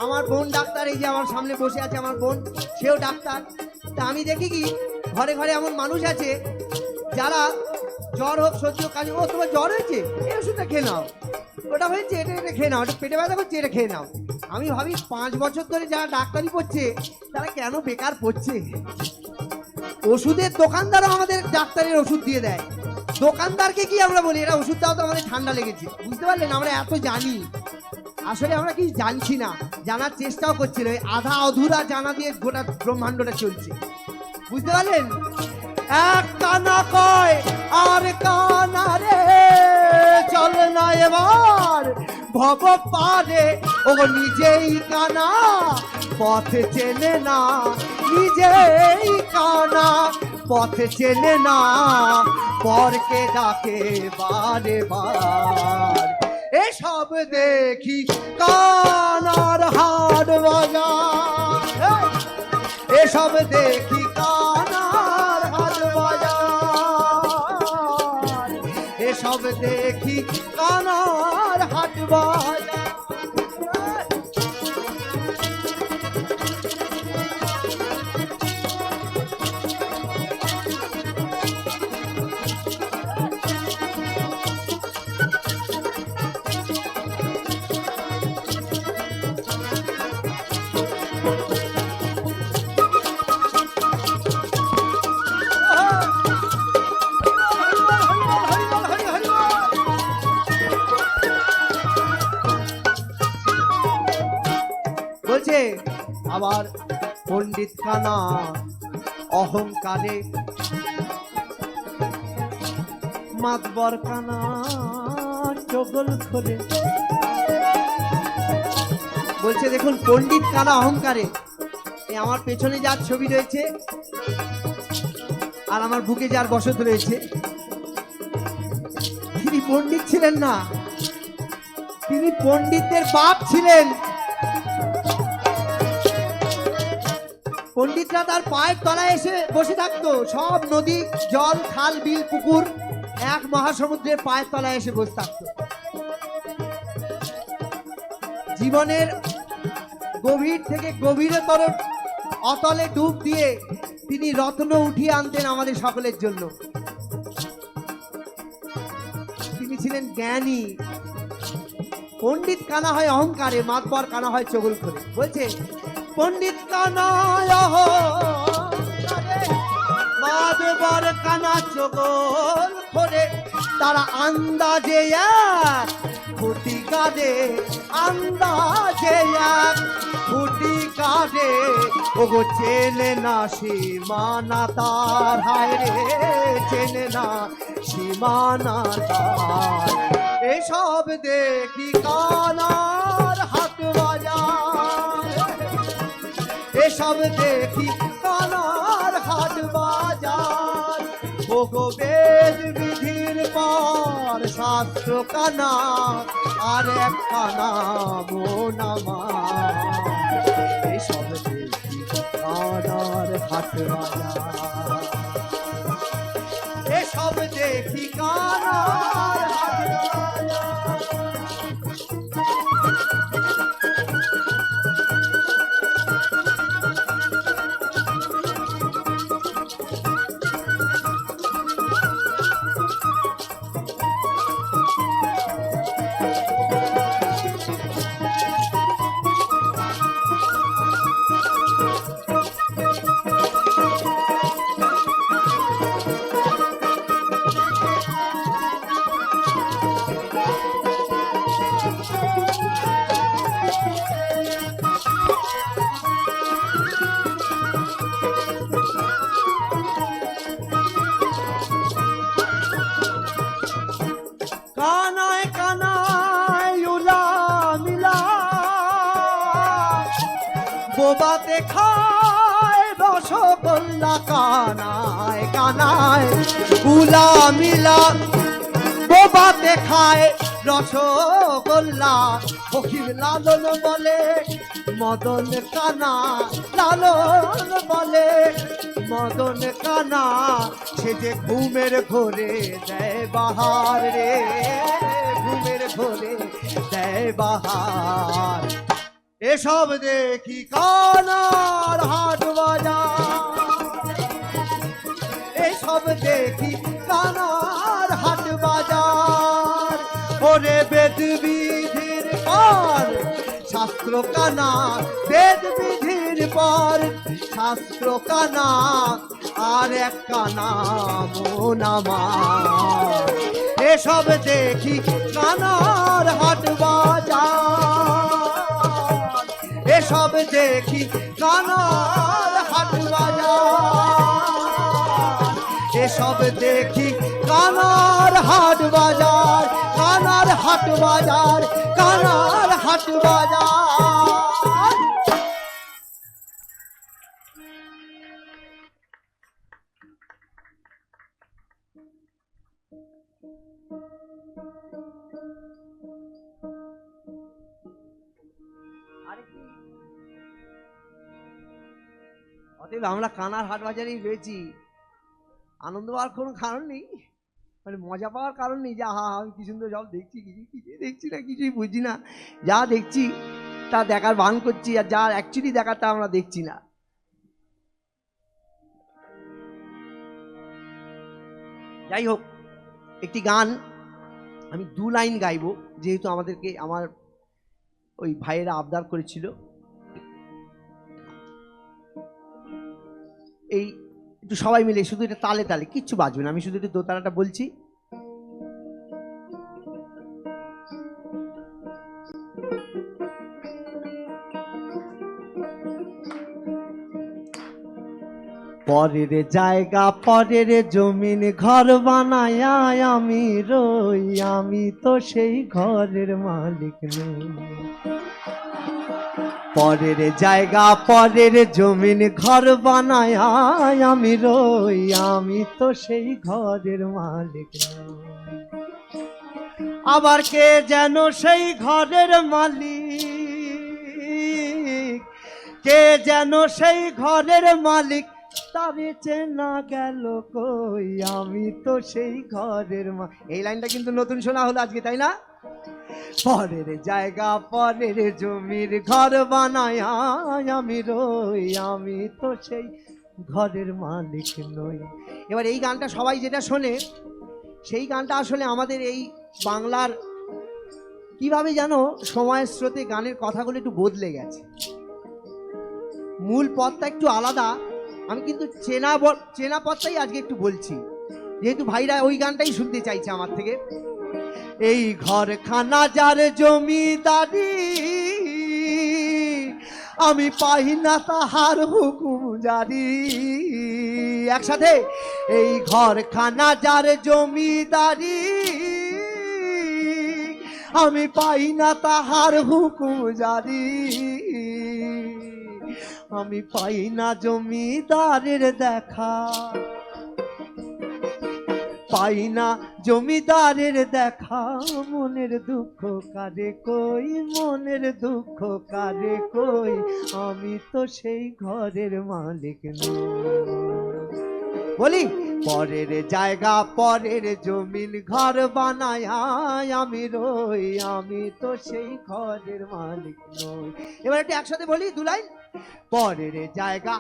আমার বোন ডাক্তার, এই যে আমার সামনে বসে আছে আমার বোন, সেও ডাক্তার। তা আমি দেখি কি ঘরে ঘরে এমন মানুষ আছে যারা জ্বর হোক সহ্য কাজ, ও তোমার জ্বর হয়েছে, এই ওষুধটা খেয়ে নাও, ওটা হয়েছে এটা এটা খেয়ে নাও, এটা পেটে ব্যথা করছে এটা খেয়ে নাও। আমি ভাবি 5 বছর ধরে যারা ডাক্তারি পড়ছে তারা কেন বেকার পড়ছে। ওষুধের দোকানদারও আমাদের ডাক্তারের ওষুধ দিয়ে দেয়। দোকানদারকে কি আমরা বলি, এটা ওষুধ দাও তো আমাদের ঠান্ডা লেগেছে। বুঝতে পারলেন, আমরা এত জানি, আসলে আমরা কি জানছি না, জানার চেষ্টাও করছি না। আধা অধুরা জানা দিয়ে গোটা ব্রহ্মাণ্ডটা চলছে, বুঝতে পারলেন। এক কানা কয় আর কানা রে, চল না এবার ভব পারে। ও নিজেই কানা পথ চেনে না, নিজেই কানা পথ চেনে না, পরকে ডাকে বারে বার। এসব দেখি কানার হাট বাজার, এসব দেখি কানার হাট বাজার, এসব দেখি কানার হাট বাজার। বলছে আবার পণ্ডিত কানা অহংকারে, মাতবর কানা চগল খোলে। বলছে দেখুন, পণ্ডিত কানা অহংকারে, এই আমার পেছনে যার ছবি রয়েছে আর আমার বুকে যার বসত রয়েছে, তিনি পণ্ডিত ছিলেন না, তিনি পণ্ডিতদের বাপ ছিলেন। পণ্ডিতরা তার পায়ের তলায় এসে বসে থাকতো। সব নদী, জল, খাল, বিল, পুকুর এক মহাসমুদ্রের পায়ের তলায় এসে বসে থাকতো। জীবনের গভীর থেকে গভীরতর অতলে ডুব দিয়ে তিনি রত্ন উঠিয়ে আনতেন আমাদের সকলের জন্য। তিনি ছিলেন জ্ঞানী। পণ্ডিত কানা হয় অহংকারে, মাতবর কানা হয় চগল করে। বলছে পণ্ডিত কানা অহংকারে, মাতবর কানা চগল করে, তারা আন্দাজে এক খুঁটি কাঁদে, আন্দাজে এক খুঁটি কাঁদে। ওগো চেনে না সীমানা তার, হায় রে চেনে না সীমানা তার। এসব দেখি কানার হাট বাজার, এসব দেখি কানার হাট বাজার। ওগো বেদ বিধির পর শাস্ত্র কানা, আর এক কানা মন আমার। এসব দেখি কানার হাট বাজার, এসব দেখি কানার হাট বাজার। বোবাতে খায় রসগোল্লা, কানায় কানায় কুলা মিলা। বোবাতে খায় রসগোল্লা, ফকির লালন বলে মদন কানা, লালন বলে মদন কানা। সে যে ঘুমের ঘোরে দেয় বাহার রে, ঘুমের ঘোরে দেয় বাহার। এসব দেখি কানার হাট বাজার, এসব দেখি কানার হাট বাজার। ওরে বেদ বিধির পর শাস্ত্র কানা, বেদ বিধির পর শাস্ত্র কানা, আর এক কানা মন আমার। এসব দেখি কানার হাট বাজার, এসব দেখি কানার হাট বাজার, এসব দেখি কানার হাট বাজার, কানার হাট বাজার, কানার হাট বাজার। অতএব আমরা কানার হাট বাজারেই রয়েছি। আনন্দ পাওয়ার কোনো কারণ নেই, মানে মজা পাওয়ার কারণ নেই যে হা আমি কি সুন্দর সব দেখছি, কিছুই দেখছি না, কিছুই বুঝছি না। যা দেখছি তা দেখার ভান করছি, আর যা অ্যাকচুয়ালি দেখার তা আমরা দেখছি না। যাই হোক, একটি গান আমি 2 লাইন গাইবো, যেহেতু আমাদেরকে আমার ওই ভাইয়েরা আবদার করেছিল। এই একটু সবাই মিলে শুধু এটা তালে তালে, কিচ্ছু বাজবে না, আমি শুধু একটু দোতারাটা বলছি। পরের জায়গা পরের জমিন ঘর বানায় আমি রই, আমি তো সেই ঘরের মালিক নই। পরের জায়গা পরের জমিন ঘর বানায় আমি রই, আমি তো সেই ঘরের মালিক নই। আবার কে যেন সেই ঘরের মালিক, কে যেন সেই ঘরের মালিক, তারে চেনা গেল কই, আমি তো সেই ঘরের এই লাইনটা কিন্তু নতুন শোনা হলো আজকে, তাই না? পরের জায়গা পরের জমির ঘর বানায় আমি রই, আমি তো সেই ঘরের মালিক নই। এবার এই গানটা সবাই যেটা শোনে, সেই গানটা আসলে আমাদের এই বাংলার কিভাবে যেন সময়ের স্রোতে গানের কথাগুলো একটু বদলে গেছে, মূল পথটা একটু আলাদা। আমি কিন্তু চেনা পথটাই আজকে একটু বলছি, যেহেতু ভাইরা ওই গানটাই শুনতে চাইছে আমার থেকে। এই ঘরখানা যার জমিদারি, আমি পাই না তাহার হুকুম জারি। একসাথে, এই ঘরখানা যার জমিদারি, আমি পাই না তাহার হুকুম জারি। আমি পাই না জমিদারের দেখা, পাই না জমিদারের দেখা, মনের দুঃখ কারে কই, মনের দুঃখ কারে কই, আমি তো সেই ঘরের মালিক নই। বলি, পরের জায়গা পরের জমিন ঘর বানায় আমি রই, আমি তো সেই ঘরের মালিক নই। এবার একটু একসাথে বলি 2 লাইন। পরের জায়গা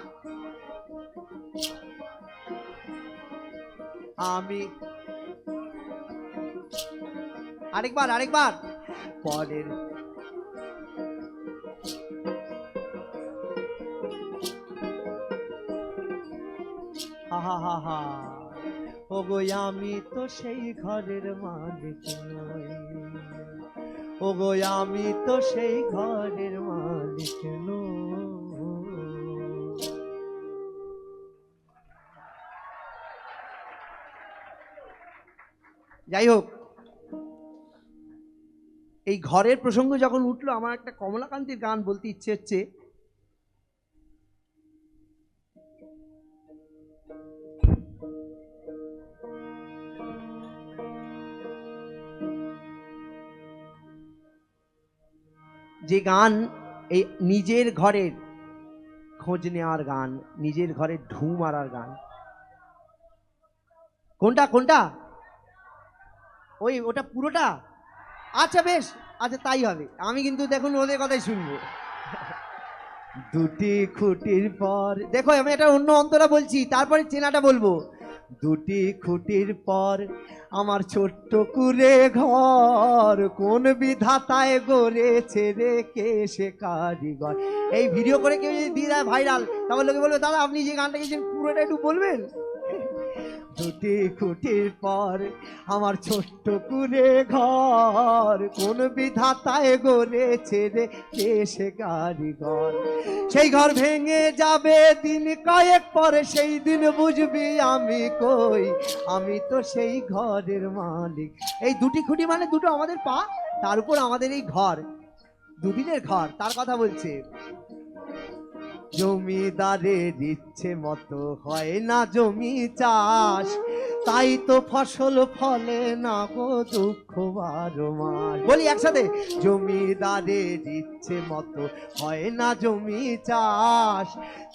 আমি, আরেকবার পরের, ওগো আমি তো সেই ঘরের মালিক নই, ওগো আমি তো সেই ঘরের মালিক নই। যাই হোক, এই ঘরের প্রসঙ্গ যখন উঠলো, আমার একটা কমলাকান্তির গান বলতে ইচ্ছে হচ্ছে। যে গান, এই নিজের ঘরের খোঁজ নেওয়ার গান, নিজের ঘরে ঢু মারার গান। কোনটা কোনটা? ওটা পুরোটা? আচ্ছা বেশ, আচ্ছা তাই হবে। আমি কিন্তু দেখুন ওদের কথাই শুনবো। দুটি খুঁটির পর, দেখো আমি এটা অন্য অন্তরা বলছি, তারপরে চেনাটা বলবো। দুটি খুঁটির পর আমার ছোট্ট কুঁড়ে ঘর, কোন বিধাতায় গড়েছে রে কে সে কারিগর। এই ভিডিও করে কেউ যদি দিয়ে দেয় ভাইরাল, তাহলে লোকে বলবে দাদা আপনি যে গানটা গেছেন পুরোটা একটু বলবেন। দুটি খুঁটির পর আমার ছোট্ট কুঁড়ে ঘর, কোন বিধাতায় গড়েছে রে কে সে কারিগর। সেই ঘর ভেঙে যাবে দিন কয়েক পরে, সেই দিন বুঝবি আমি কই, আমি তো সেই ঘরের মালিক। এই দুটি খুঁটি মানে দুটো আমাদের পা, তার উপর আমাদের এই ঘর, দুদিনের ঘর, তার কথা বলছে। জমিদারের ইচ্ছে মতো হয় না জমি চাষ, তাই তো ফসল ফলে না গো দুঃখ 12 মাস। বলি একসাথে, জমিদারের ইচ্ছে মতো হয় না জমি চাষ,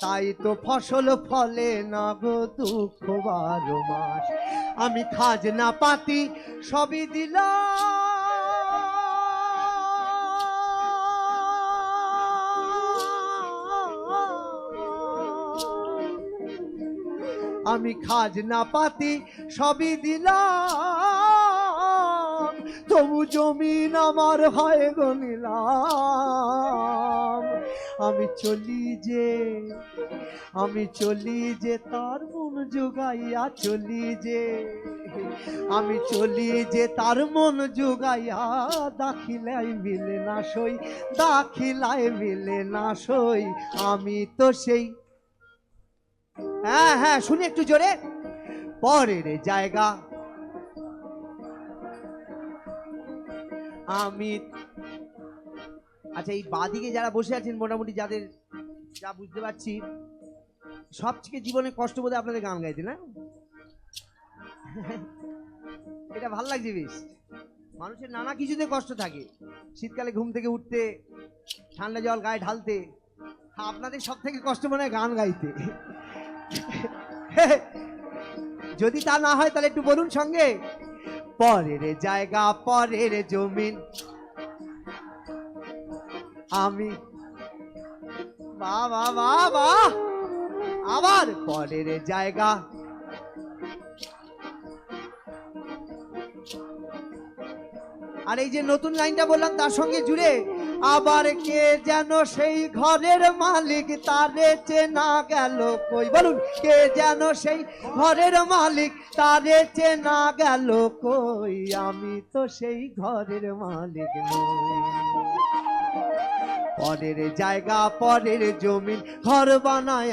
তাই তো ফসল ফলে না গো দুঃখ 12 মাস। আমি খাজনা পাতি সবই দিলাম, আমি খাজনা পাতি সবই দিলাম, তবু জমিন আমার হয় গনিলাম। আমি চলি যে তার মন জোগাইয়া চলি যে, আমি চলি যে তার মন জোগাইয়া, দাখিলায় মিলে না সই, দাখিলায় মিলে না সই, আমি তো সেই। হ্যাঁ হ্যাঁ শুনি একটু জোরে। পরের জায়গা আমি, আচ্ছা এই বাদিকে যারা বসে আছেন মোটামুটি যাদের যা বুঝতে পারছি সবথেকে জীবনে কষ্ট বোধে আপনাদের গান গাইতে না? এটা ভাল লাগছে বেশ। মানুষের নানা কিছুতে কষ্ট থাকে, শীতকালে ঘুম থেকে উঠতে, ঠান্ডা জল গায়ে ঢালতে, আপনাদের সব থেকে কষ্ট মনে হয় গান গাইতে। যদি তা না হয় তাহলে একটু বলুন সঙ্গে। পরের জায়গা পরের জমিন আমি, বাহ বাহ বাহ বাহ, আবার পরের জায়গা। আর এই যে নতুন লাইনটা বললাম তার সঙ্গে জুড়ে, আবার কে যেন সেই ঘরের মালিক, তারে চেনা গেল কই। বলুন, কে যেন সেই ঘরের মালিক, তারে চেনা গেল কই, আমি তো সেই ঘরের মালিক নই। পরের জায়গা পরের জমিন ঘর বানায়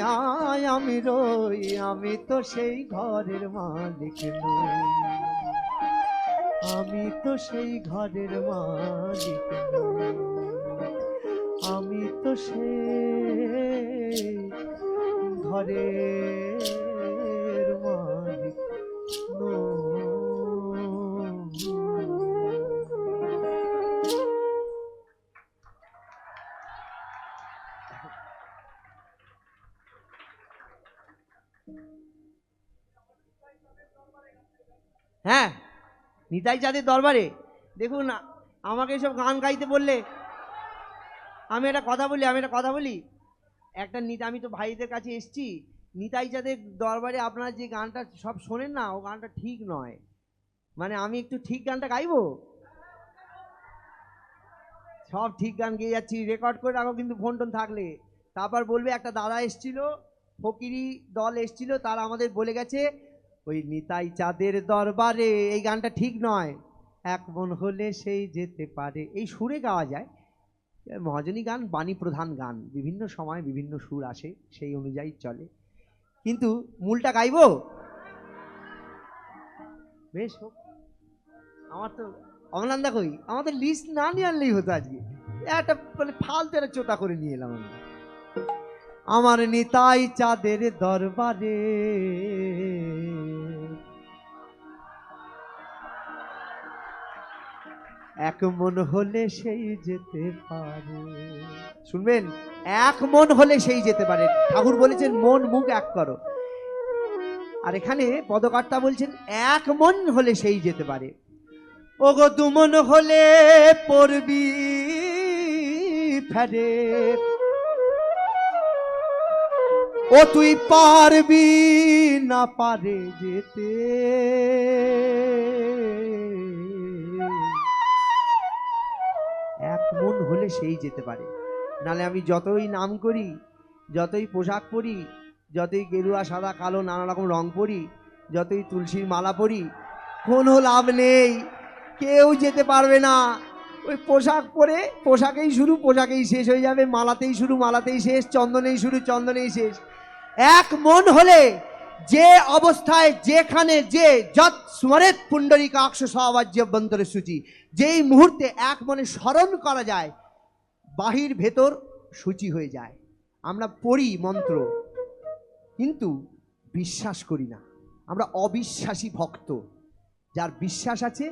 আমি রই, আমি তো সেই ঘরের মালিক নই, আমি তো সেই ঘরের মালিক নই, আমি তো সেই ঘরের মালিক নই। হ্যাঁ, নিতাই চাঁদের দরবারে দেখুন, আমাকে এসব গান গাইতে বললে আমি একটা কথা বলি, আমি তো ভাইদের কাছে এসছি, নিতাই চাঁদের দরবারে আপনারা যে গানটা সব শোনেন না, ও গানটা ঠিক নয়। মানে আমি একটু ঠিক গানটা গাইবো, সব ঠিক গান গেয়ে যাচ্ছি, রেকর্ড করে রাখো কিন্তু ফোন টোন থাকলে। তারপর বলবে একটা দাদা এসছিল, ফকিরি দল এসছিল, তারা আমাদের বলে গেছে ওই নিতাই চাঁদের দরবারে এই গানটা ঠিক নয়, এক মন হলে সেই যেতে পারে, এই সুরে গাওয়া যায়। মহাজনী গান বাণী প্রধান গান, বিভিন্ন সময় বিভিন্ন সুর আসে, সেই অনুযায়ী চলে, কিন্তু মূলটা গাইবো বেশ হোক। আমার তো অমলান্দা কই, আমাদের লিস্ট না নিয়ে আনলেই হতো আজকে, একটা মানে ফালতু একটা চোতা করে নিয়ে এলাম আমি। আমার নিতাই চাঁদের দরবারে এক মন হলে সেই যেতে পারে। শুনবেন, এক মন হলে সেই যেতে পারে। ঠাকুর বলেছেন মন মুখ এক করো, আর এখানে পদকর্তা বলছেন এক মন হলে সেই যেতে পারে। ওগো দুমন হলে পড়বি ফেরে, ও তুই পারবি না পারে যেতে। এক মন হলে সেই যেতে পারে। নালে আমি যতই নাম করি, যতই পোশাক পরি, যতই গেরুয়া সাদা কালো নানা রকম রং পরি, যতই তুলসীর মালা পরি, কোনো লাভ নেই, কেউ যেতে পারবে না। ওই পোশাক পরে পোশাকেই শুরু, পোশাকেই শেষ হয়ে যাবে, মালাতেই শুরু, মালাতেই শেষ, চন্দনেই শুরু, চন্দনেই শেষ। এক মন হলে যে অবস্থায় যেখানে যে যৎ স্মরেত পুণ্ডরীকাক্ষ সবাজ্যভ্যন্তরে সূচি, যেই মুহূর্তে এক মনে স্মরণ করা যায়, বাহির ভেতর সূচি হয়ে যায়। আমরা পড়ি মন্ত্র কিন্তু বিশ্বাস করি না, আমরা অবিশ্বাসী ভক্ত। যার বিশ্বাস আছে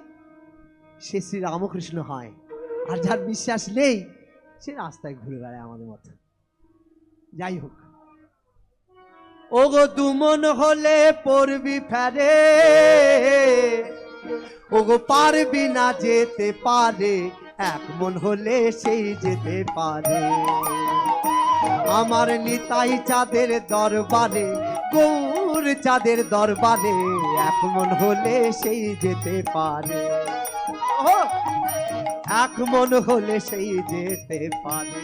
সে শ্রী রামকৃষ্ণ হয়, আর যার বিশ্বাস নেই সে রাস্তায় ঘুরে বেড়ায় আমাদের মতো। যাই হোক, ওগো দুমন হলে পড়বি ফেরে, ওগো পারবি না যেতে পারে, এক মন হলে সেই যেতে পারে। আমার নিতাই চাঁদের দরবারে, গৌর চাঁদের দরবারে, এক মন হলে সেই যেতে পারে। এক মন হলে সেই যেতে পারে।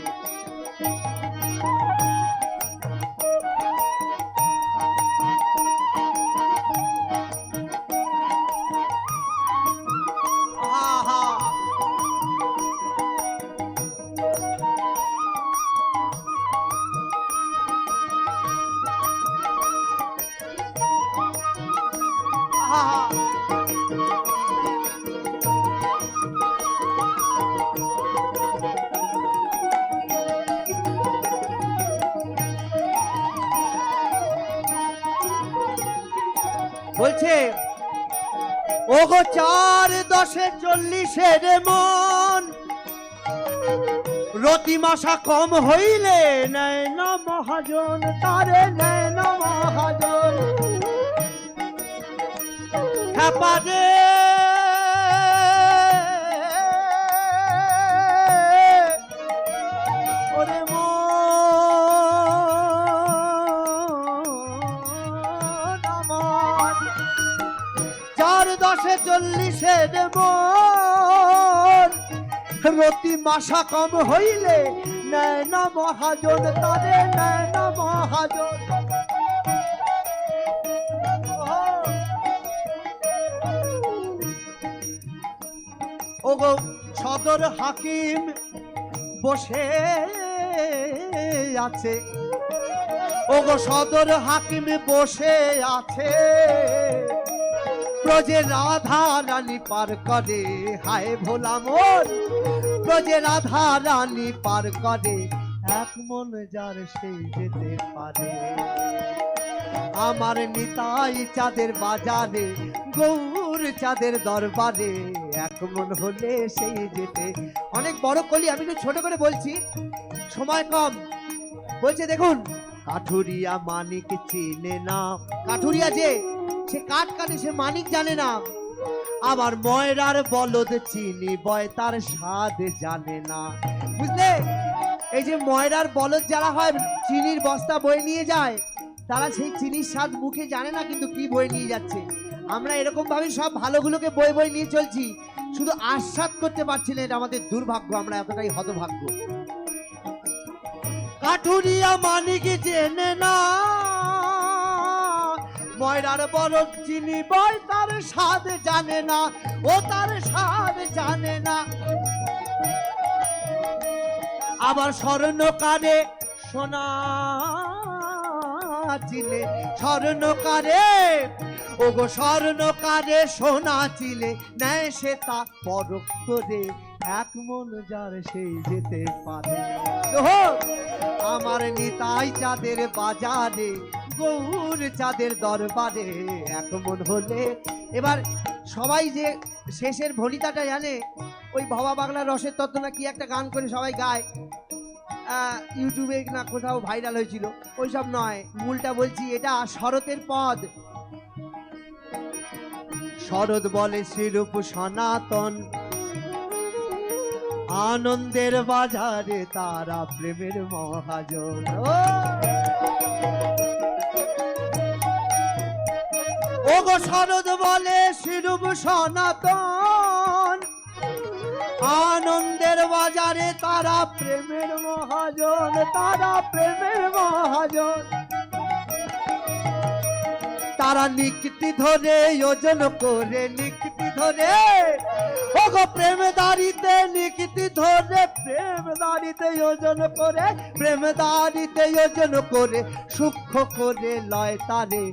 বলছে ওগো 4-10-40 মন, রতি মাসা কম হইলে নেয় না মহাজন, তারে নেয় না মহাজন। পারে ওরে মন আমার, 4-10-40 মন, রতি মাসা কম হইলে নেয় না মহাজন, তারে নেয় না মহাজন। ওগো সদর হাকিম বসে আছে, ওগো সদর হাকিম বসে আছে, ব্রজে রাধা রানী পার করে, হায় ভোলা মন ব্রজে রাধা রানী পার করে, এক মন যার সেই যেতে পারে। আমার নিতাই চাঁদের বাজারে, গৌর চাঁদের দরবারে, এক মন হলে সেই যেতে। অনেক বড় কলি, আমি একটু ছোট করে বলছি, সময় কম। বলছে দেখুন, কাঠুরিয়া মানিক চিনে না, কাঠুরিয়া যে সে কাঠ কাটে সে মানিক জানে না, আবার ময়রার বলদ চিনি বয় তার স্বাদ জানে না। বুঝলে, এই যে ময়রার বলদ যারা হয় চিনির বস্তা বয়ে নিয়ে যায়, তারা সেই চিনির স্বাদ মুখে জানে না কিন্তু কি বয়ে নিয়ে যাচ্ছে। আমরা এরকম ভাবে সব ভালোগুলোকে বয়ে বয়ে নিয়ে চলছি, শুধু আস্বাদ করতে পারছি না, এটা আমাদের দুর্ভাগ্য, আমরা এতটাই হতভাগ্য। কাঠুরিয়া মানিক জেনে না, ময়রার বলদ চিনি বয় তার স্বাদ জানে না, ও তার স্বাদ জানে না। আবার স্বর্ণকারে সোনা চিলে, স্বর্ণকারে ওগো স্বর্ণকারে সোনা চিলে, নেয় সে তা পরখ করে, এক মন যার সেই যেতে পারে। আমার নিতাই চাঁদের বাজারে, গৌর চাঁদের দরবারে, এক মন হলে। এবার সবাই যে শেষের ভনিতাটা জানে, ওই ভবা বাংলার রসের তত্ত্ব না কি একটা গান করে সবাই গায়, ইউটিউবে না কোথাও ভাইরাল হয়েছিল, ওইসব নয়, মূলটা বলছি, এটা শরতের পদ। শরৎ বলে শ্রীরূপ সনাতন, আনন্দের বাজারে তারা প্রেমের মহাজন। ও গো শরৎ বলে শ্রীরূপ সনাতন, আনন্দের বাজারে তারা প্রেমের মহাজন, তারা প্রেমের মহাজন। তারা নিকটি ধরে ওজন করে, নিকটি ধরে, ও গো প্রেম দাঁড়িতে নিকটি ধরে, প্রেম দাঁড়িতে ওজন করে, প্রেম দাঁড়িতে ওজন করে, সূক্ষ্ম করে লয় তারে,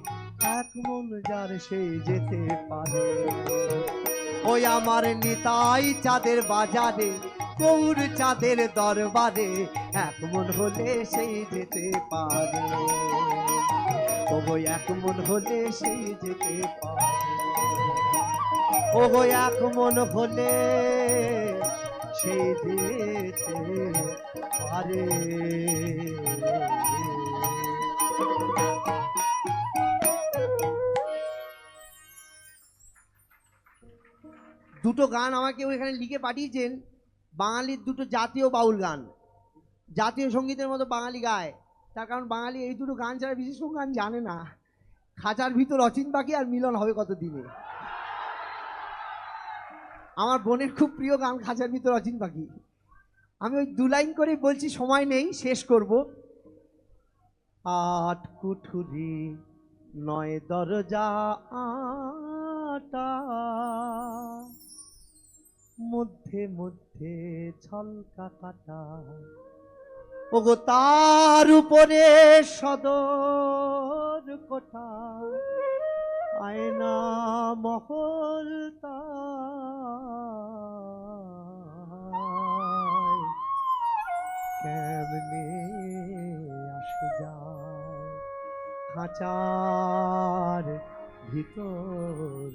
এক মন যার সে যেতে পারে। ওই আমার নিতাই চাঁদের বাজারে, গৌর চাঁদের দরবারে, এক মন হলে সেই যেতে পারে। ওগো এক মন হলে সেই যেতে পারে, ওগো এক মন হলে সেই যেতে পারে। দুটো গান আমাকে ওইখানে লিখে পাঠিয়েছেন, বাঙালির দুটো জাতীয় বাউল গান, জাতীয় সঙ্গীতের মতো বাঙালি গায়, তার কারণ বাঙালি এই দুটো গান ছাড়া বিশেষ কোনো গান জানে না। খাঁচার ভিতর অচিন পাখি আর মিলন হবে কত দিনে। আমার বোনের খুব প্রিয় গান খাঁচার ভিতর অচিন পাখি। আমি ওই দু লাইন করে বলছি, সময় নেই, শেষ করব। আট কুঠুরি নয় দরজা আটা, মধ্যে মধ্যে ছলকা কাটা, ওগো তার উপরে সদর কোঠা, আয়না মহল তাই, কেমনে আসে যায় খাঁচার ভিতর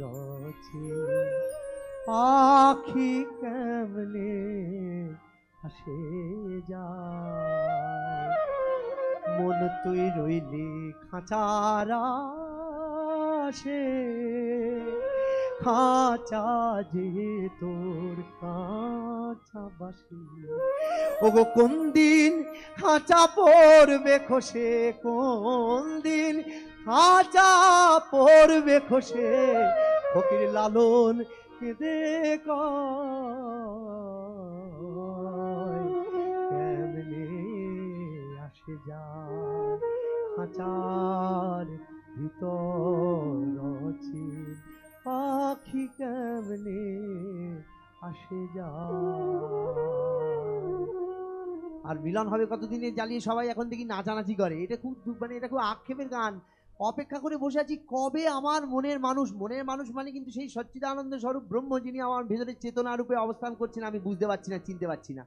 আছে, পাখি কেমনে আসে যায়। মন তুই রইলি খাঁচার আশে, খাঁচা যে তোর কাঁচা বাসি, ওগো কোন দিন খাঁচা পড়বে খসে, কোন দিন খাঁচা পড়বে খসে, ফকির লালন কেঁদে কয়, কেমনে আসে যায় খাঁচার ভিতর আছে, পাখি কেমনে আসে যায়। আর মিলন হবে কতদিনে জ্বালিয়ে সবাই এখন দেখি নাচানাচি করে, এটা খুব মানে এটা খুব আক্ষেপের গান। অপেক্ষা করে বসে আছি কবে আমার মনের মানুষ, মনের মানুষ মানে কিন্তু সেই সচ্চিদানন্দ স্বরূপ ব্রহ্ম, যিনি আমার ভেতরে চেতনা রূপে অবস্থান করছেন, আমি বুঝতে পারছি না, চিনতে পারছি না,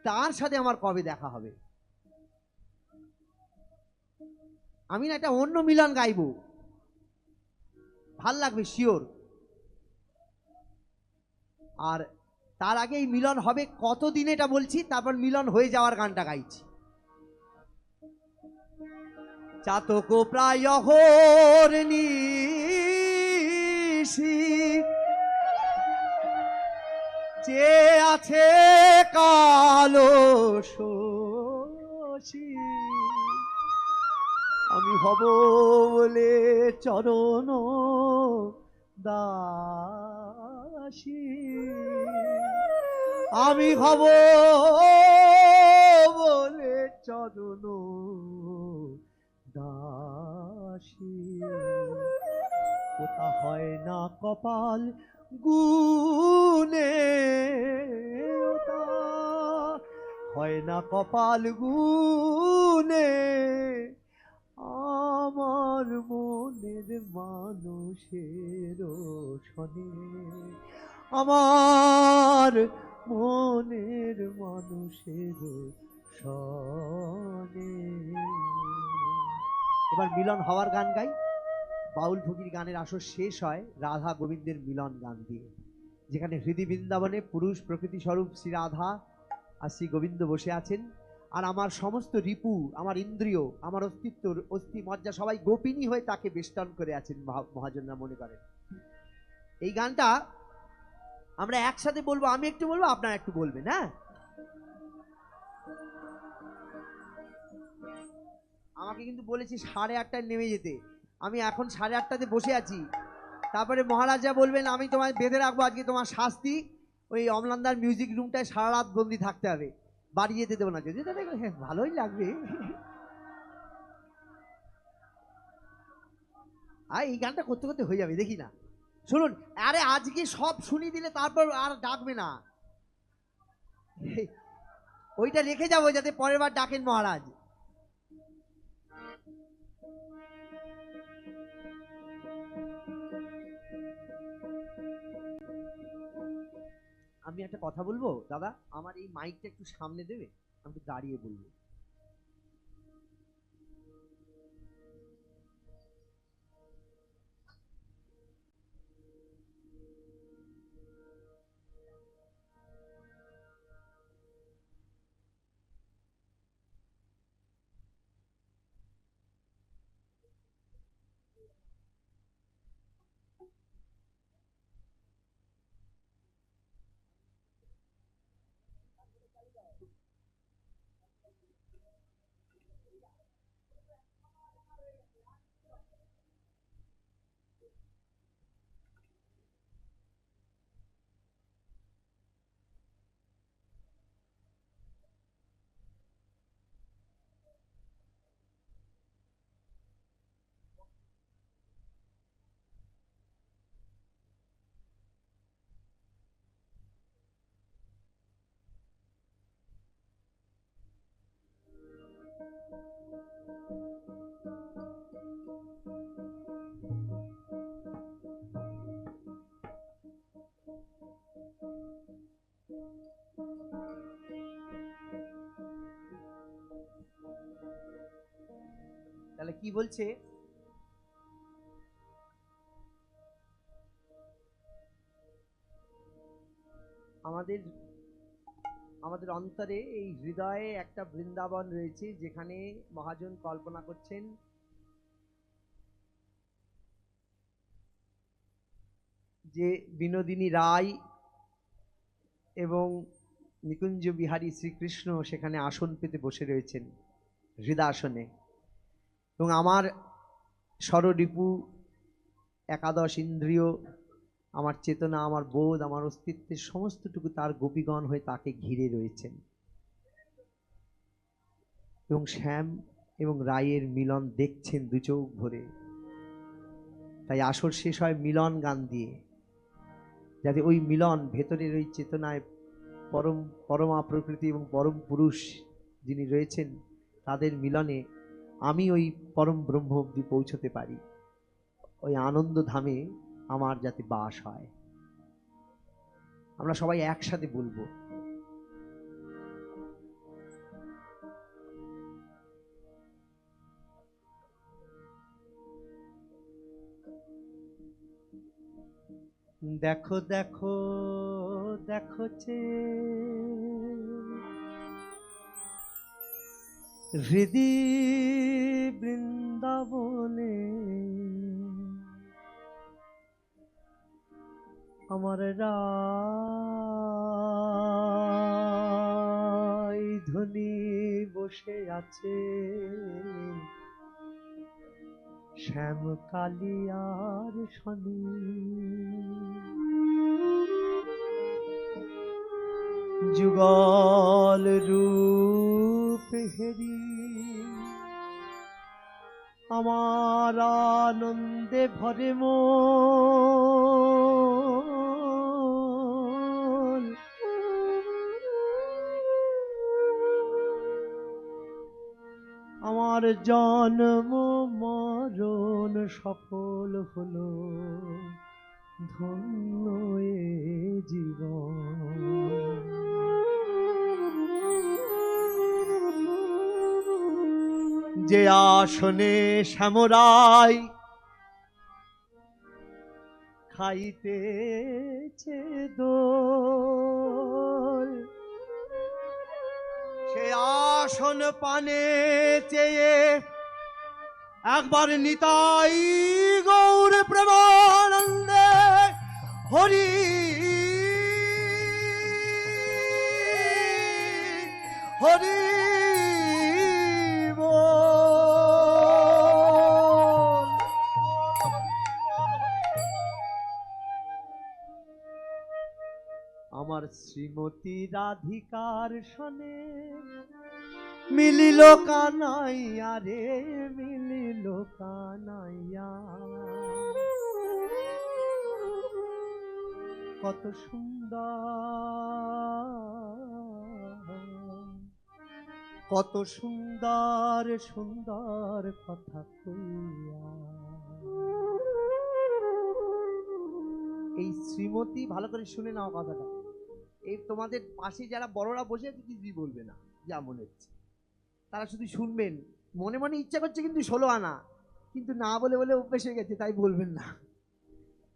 তার সাথে আমার কবে দেখা হবে। আমি না একটা অন্য মিলন গাইবো, ভাল লাগবে শিওর। আর তার আগে এই মিলন হবে কতদিন এটা বলছি, তারপর মিলন হয়ে যাওয়ার গানটা গাইছি। চাতক প্রায় অহর নিশি চেয়ে আছে কালো শশী, আমি হব বলে চরণ দাসী, আমি হব বলে চরণ দাসী। ওটা হয় না কপাল গুনে, ওটা হয় না কপাল গুনে, আমার মনের মানুষের শোনে, আমার মনের মানুষের শোনে। এবার মিলন হওয়ার গান গাই। বাউল ফকির গানের আসর শেষ হয় রাধা গোবিন্দের মিলন গান দিয়ে। যেখানে হৃদি বৃন্দাবনে পুরুষ প্রকৃতি স্বরূপ শ্রী রাধা আর শ্রী গোবিন্দ বসে আছেন, আর আমার সমস্ত রিপু, আমার ইন্দ্রিয়, আমার অস্তিত্ব, অস্থি মজ্জা সবাই গোপিনী হয়ে তাকে বেষ্টন করে আছেন, মহাজনরা মনে করেন। এই গানটা আমরা একসাথে বলবো, আমি একটু বলবো, আপনারা একটু বলবেন। হ্যাঁ, আমাকে কিন্তু বলেছি 8:30টায় নেমে যেতে, আমি এখন 8:30টাতে বসে আছি। তারপরে মহারাজা বলবেন আমি তোমায় বেঁধে রাখবো, আজকে তোমার শাস্তি ওই অমলান্দার মিউজিক রুমটায় সারা রাত বন্দি থাকতে হবে, বাড়ি যেতে দেবো না। যদি তাহলে হ্যাঁ, ভালোই লাগবে। আর এই গানটা করতে করতে হয়ে যাবে, দেখি না। শুনুন, আরে আজকে সব শুনিয়ে দিলে তারপর আর ডাকবে না, ওইটা রেখে যাবো যাতে পরের বার ডাকেন মহারাজ। আমি একটা কথা বলবো দাদা, আমার এই মাইকটা একটু সামনে দেবে, আমি একটু দাঁড়িয়ে বলবো। তাহলে কি বলছে, আমাদের আমাদের অন্তরে এই হৃদয়ে একটা বৃন্দাবন রয়েছে, যেখানে মহাজন কল্পনা করছেন যে বিনোদিনী রায় এবং নিকুঞ্জ বিহারী শ্রীকৃষ্ণ সেখানে আসন পেতে বসে রয়েছেন হৃদয়াসনে, এবং আমার ষড়রিপু, একাদশ ইন্দ্রিয়, আমার চেতনা, আমার বোধ, আমার অস্তিত্বের সমস্তটুকু তার গোপীগণ হয়ে তাকে ঘিরে রয়েছেন, এবং শ্যাম এবং রায়ের মিলন দেখছেন দু চোখ ভরে। তাই আসর শেষ হয় মিলন গান দিয়ে, যাতে ওই মিলন ভেতরের ওই চেতনায় পরমা প্রকৃতি এবং পরম পুরুষ যিনি রয়েছেন তাদের মিলনে আমি ওই পরম ব্রহ্ম অবধি পৌঁছতে পারি, ওই আনন্দ ধামে আমার যাতে বাস হয়। আমরা সবাই একসাথে বলবো, দেখো দেখো দেখো চে হৃদি বৃন্দাবনে আমার রাই ধ্বনি বসে আছে, শ্যাম কালিয়ার শনি, যুগল রূপ হেরি আমার আনন্দে ভরে মন, আমার জন্ম মরণ সফল হলো, ধন্য এ জীবন। যে আসনে শ্যামরাই খাইতেছে দোল, সে আসন পানে চেয়ে একবার নিতাই গৌর প্রেমানন্দে হরি হরি বল। আমার শ্রীমতী রাধিকার সনে মিলিল কানাইয়া রে, মিলিল কানাইয়া। কত সুন্দর, কত সুন্দর সুন্দর কথা কইয়া। এই শ্রীমতী, ভালো করে শুনে নাও কথাটা, এই তোমাদের পাশে যারা বড়রা বসে আছে কিছুই বলবে না, যা মনে হচ্ছে তারা শুধু শুনবেন, মনে মনে ইচ্ছা করছে কিন্তু 16 আনা, কিন্তু না বলে বলে অভ্যেস হয়ে গেছে, তাই বলবেন না।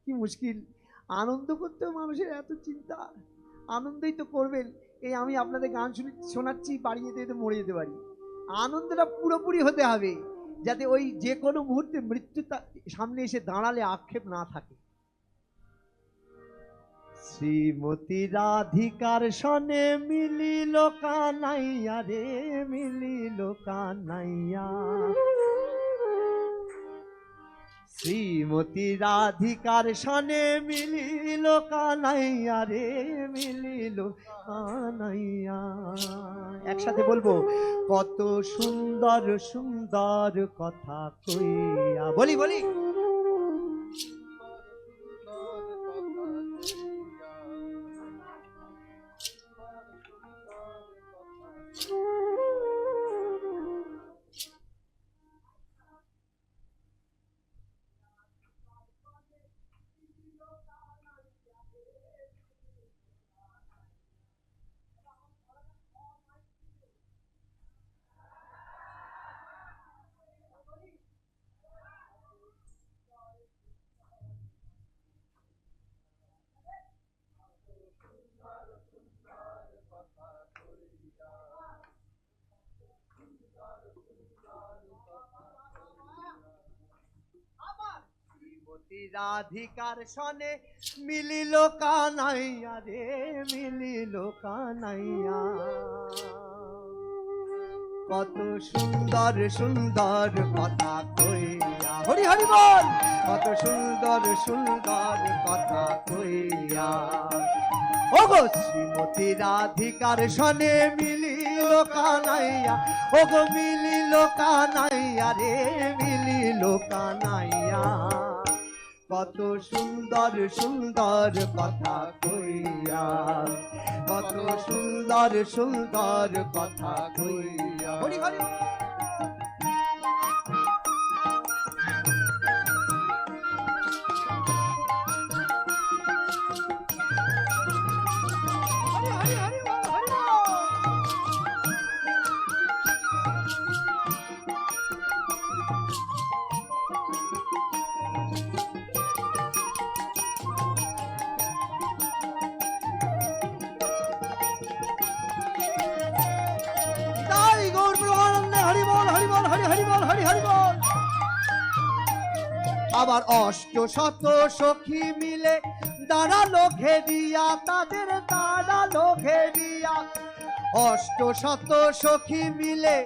কি মুশকিল, আনন্দ করতেও মানুষের এত চিন্তা। আনন্দই তো করবেন। এই আমি আপনাদের গান শোনাচ্ছি, বাড়িয়ে যেতে মরে যেতে পারি। আনন্দটা পুরোপুরি হতে হবে, যাতে ওই যে কোনো মুহূর্তে মৃত্যু সামনে এসে দাঁড়ালে আক্ষেপ না থাকে। শ্রীমতী রাধিকার সনে মিলিল কানাইয়া রে, মিলিল কানাইয়া। শ্রীমতী রাধিকার সনে মিলিল কানাইয়া রে, মিলিল কানাইয়া। একসাথে বলবো, কত সুন্দর সুন্দর কথা কইয়া। বলি বলি, রাধিকার সনে মিলিল কানাইয়া রে, মিলিল কানাইয়া। কত সুন্দর সুন্দর কথা কইয়া, হরি হরি বল। কত সুন্দর সুন্দর কথা কইয়া। ওগো শ্রীমতী রাধিকার সনে মিলিল কানাইয়া, ওগো মিলিল কানাইয়া রে, মিলিল কানাইয়া। কত সুন্দর সুন্দর কথা কইয়া, কত সুন্দর সুন্দর কথা কইয়া। হরি হরি আবার 800 সখী মিলে দাঁড়ালো ঘেরিয়া, তাদের দাঁড়ালো ঘেরিয়া। 800 সখী মিলে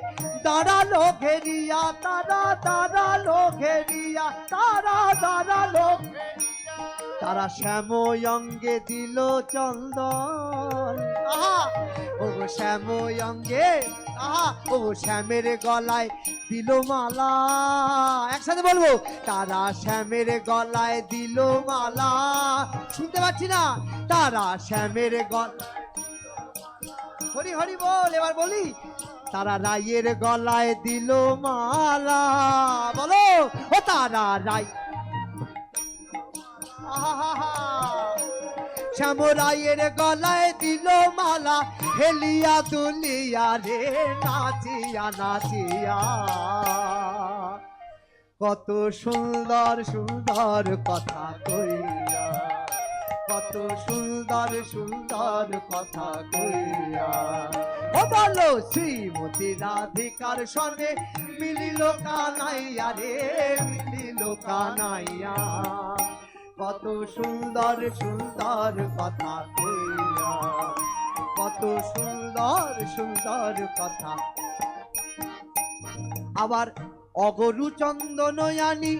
দাঁড়ালো ঘেরিয়া, তারা দাঁড়ালো ঘেরিয়া, তারা দাঁড়ালো। তারা শ্যাময়ঙ্গে দিল চন্দন, আহা ও শ্যাময়ঙ্গে, আহা ও শ্যামের গলায় দিল মালা। একসাথে বলবো, তারা শ্যামের গলায় দিল মালা। শুনতে পাচ্ছি না, তারা শ্যামের গলায়, হরি হরি বল। এবার বলি, তারা রায়ের গলায় দিল মালা। বলো, ও তারা রায়, শ্যামরায়ের গলায় দিল মালা, হেলিয়া দুলিয়া রে নাচিয়া নাচিয়া। কত সুন্দর সুন্দর কথা কইয়া, কত সুন্দর সুন্দর কথা কইয়া। ও বলো শ্রীমতী রাধিকার সনে মিলিল কানাইয়া রে, মিলিল কানাইয়া। কত সুন্দর সুন্দর কথা কইয়া, কত সুন্দর সুন্দর কথা। আবার অগরু চন্দনয়ানি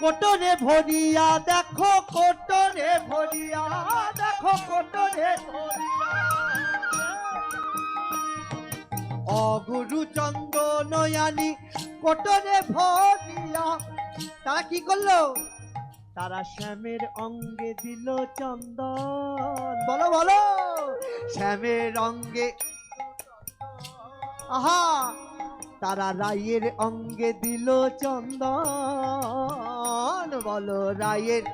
কোটরে ভরিয়া, দেখো কোটরে ভরিয়া, দেখো কোটরে ভরিয়া। অগরু চন্দনয়ানি কোটরে ভরিয়া, তারা কি করলো? তারা শ্যামের অঙ্গে দিল চন্দন। বলো বলো, শ্যামের অঙ্গে, আহা, তারা রায়ের অঙ্গে দিল চন্দন। বলো রায়ের,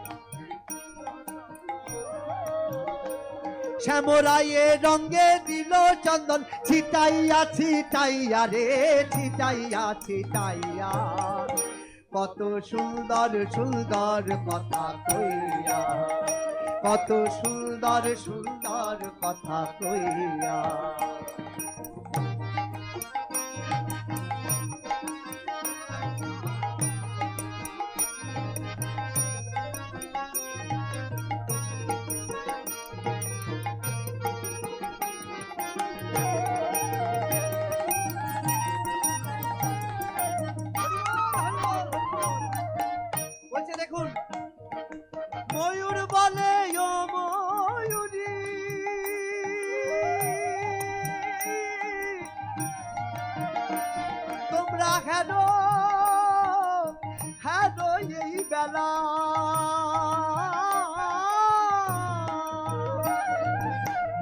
শ্যামরায়ের রঙ্গে দিল চন্দন, ছিটাইয়া ছিটাইয়া রে, ছিটাইয়া ছিটাইয়া। কত সুন্দর সুন্দর কথা কইয়া, কত সুন্দর সুন্দর কথা কইয়া। বলছে দেখুন, ময়ূর বলে ও ময়ূরী, তোমরা হেরো হেরো এই বেলা।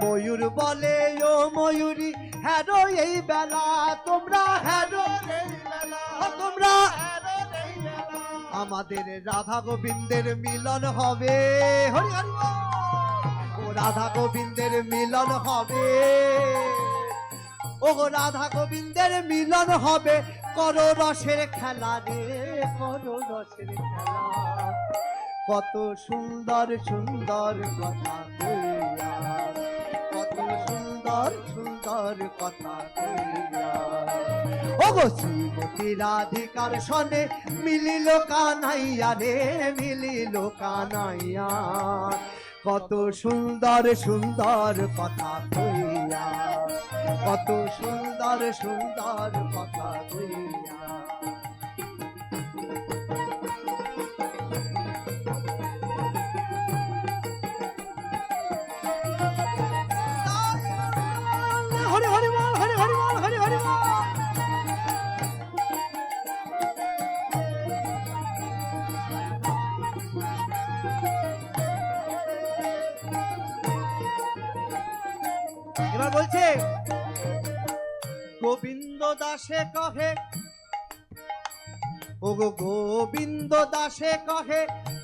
ময়ূর বলে ও ময়ূরী, হেরো এই বেলা, তোমরা হেরো এই বেলা, তোমরা হেরো এই বেলা। আমাদের রাধা গোবিন্দের মিলন হবে, হরি হরি বল। ও রাধা গোবিন্দের মিলন হবে, ও রাধা গোবিন্দের মিলন হবে। করো রসের খেলা রে, করো রসের খেলা। কত সুন্দর সুন্দর কথা কইয়া, কত সুন্দর সুন্দর কথা কইয়া। ও গো শ্রীমতী রাধিকার সনে মিলিল কানাইয়া রে, মিলিল কানাইয়া। কত সুন্দর সুন্দর কথা কইয়া, কত সুন্দর সুন্দর কথা কইয়া। হরি হরি বল, হরি হরি বল, হরি হরি বল। এবার বলছে গোবিন্দ দাসে কহে, ও গো গোবিন্দ দাসে কহে,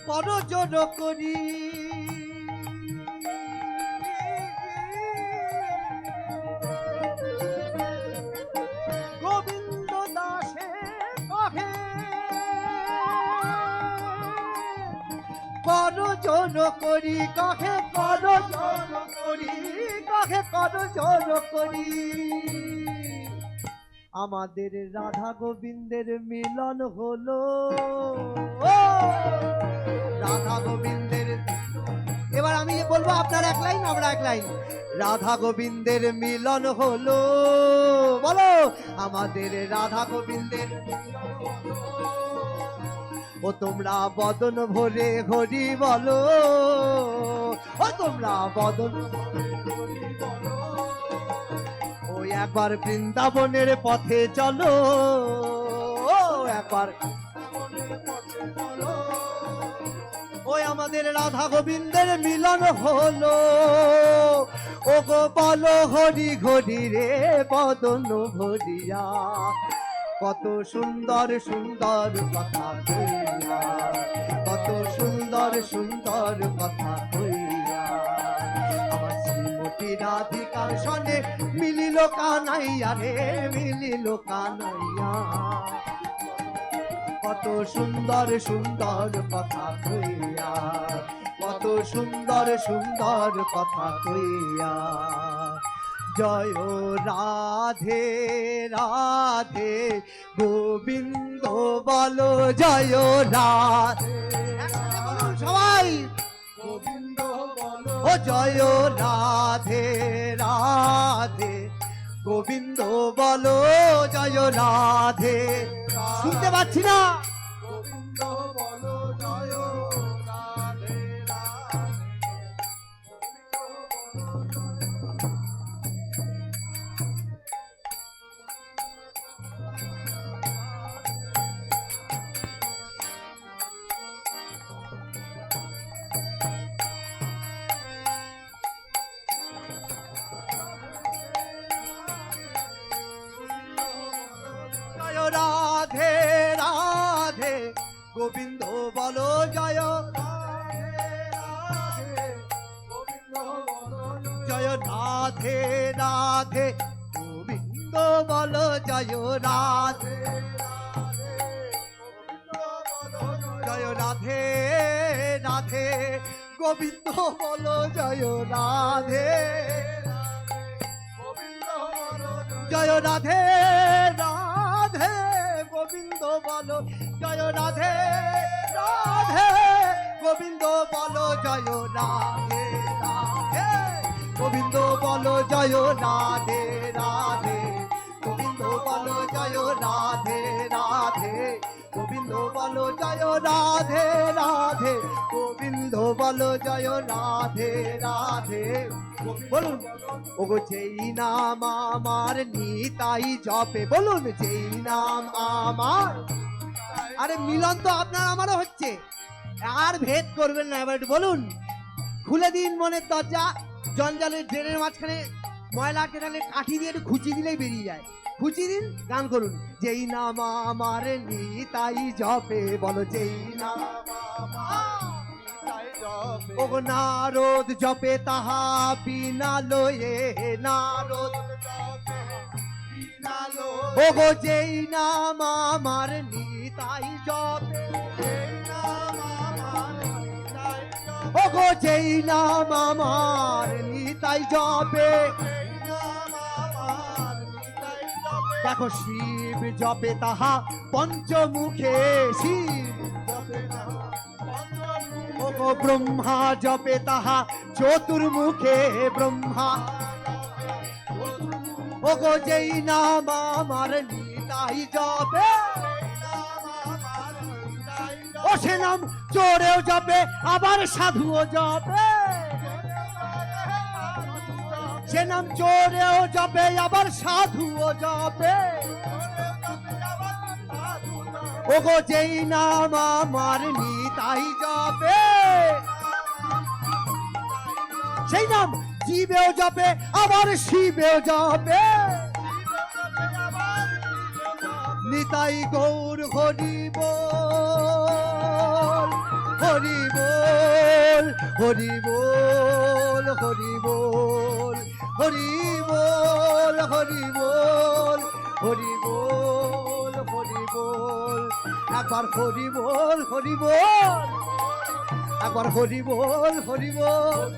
কর জোর করি। গোবিন্দ দাসে কহে, কর জোর করি, কহে কর জোর করি, কহে কর জোর করি। আমাদের রাধা গোবিন্দের মিলন হলো, ও রাধা গোবিন্দের। এবার আমি বলবো, আপনারা এক লাইন আমরা এক লাইন। রাধা গোবিন্দের মিলন হলো, বলো আমাদের রাধা গোবিন্দের। ও তোমরা বদন ভরে হরি বলো, ও তোমরা বদন ভরে বলো। ওই একবার বৃন্দাবনের পথে চলো, ও একবার ওই আমাদের রাধা গোবিন্দের মিলন হলো। ও গো বলো হরি ঘড়ি রে, বদন ভরিয়া। কত সুন্দর সুন্দর কথা কইয়া, কত সুন্দর সুন্দর কথা কইয়া। আমার শ্রীমতী রাধিকার সনে মিলিল কানাইয়া রে, মিলিল কানাইয়া। কত সুন্দর সুন্দর কথা কইয়া, কত সুন্দর সুন্দর কথা কইয়া। জয় রাধে রাধে গোবিন্দ বলো জয় রাধে। সবাই গোবিন্দ বলো ও জয় রাধে রাধে গোবিন্দ বলো জয় রাধে। শুনতে পাচ্ছি না। গোবিন্দ বলো জয় রাধে রাধে। রাধে রাধে গোবিন্দ বলো জয় জয় রাধে রাধে গোবিন্দ বলো জয় রাধে জয় রাধে রাধে গোবিন্দ বলো জয় রাধে জয় রাধে রাধে গোবিন্দ বলো জয় রাধে রাধে গোবিন্দ বলো জয় রাধে রাধে গোবিন্দ বলো জয় রাধে রাধে গোবিন্দ বলো জয় রাধে রাধে গোবিন্দ বলো জয় রাধে রাধে গোবিন্দ বলো জয় রাধে রাধে। বলুন ওগো যেই নাম আমার নিতাই জপে, বলুন যেই নাম আমার। আরে মিলন তো আপনার আমারও হচ্ছে, আর ভেদ করবেন না। এবার একটু বলুন, খুলে দিন মনের দরজা। জঞ্জালের ড্রেনের মাঝখানে ময়লাকে তাহলে কাঠি দিয়ে একটু খুঁচি দিলেই বেরিয়ে যায়। খুঁচি দিন, গান করুন। যেই নাম আমার নিতাই জপে, বলো যেই নাম ওগো নারদ জপে তাহা বিনা লয়ে, নারদ ওগো যেই নাম আমার নিতাই জপে, ওগো যেই নাম আমার নিতাই জপে। দেখো শিব জপে তাহা পঞ্চমুখে, শিব জপে তাহা ওগো ব্রহ্মা জপে তাহা চতুর্মুখে, ব্রহ্মা ওগো যেই নাম আমার নিতাই জপে। ও সে নাম চোরেও জপে আবার সাধুও জপে, সে নাম চোরেও জপে আবার সাধুও জপে। ওগো যেই নাম আমার নিতাই জপে, সেই নাম জীবেও জপে আবার শিবেও জপে। নিতাই গৌর হরি বল, হরি বল, হরি বল, হরি বল, হরি বল, হরি বল, হরি বল, হরি বল। একবার হরি বল, হরি বল, একবার হরি বল, হরি বল।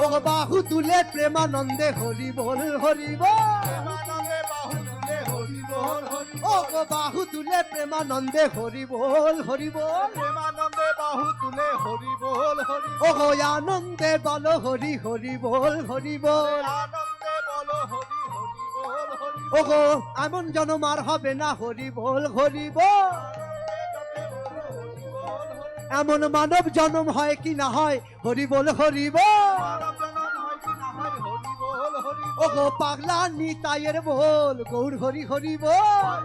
ও বাহু তুলে প্রেমানন্দে হরি বল, হরি বল। ও বাহু তুলে প্রেমানন্দে হরি বল, হরি বল। প্রেমানন্দে বাহু তুলে হরি বল, হরি ও গো আনন্দে বলো হরি হরি বল, হরি বল। আনন্দে বলো হরি হরি বল, হরি ও গো এমন জন্ম আর হবে না, হরি বল, হরি বল। এমন মানব জন্ম হয় কি না হয়, হরি বল, হরি বল। ও গো পাগলা নিতাইয়ের বল, গৌর হরি হরি বল।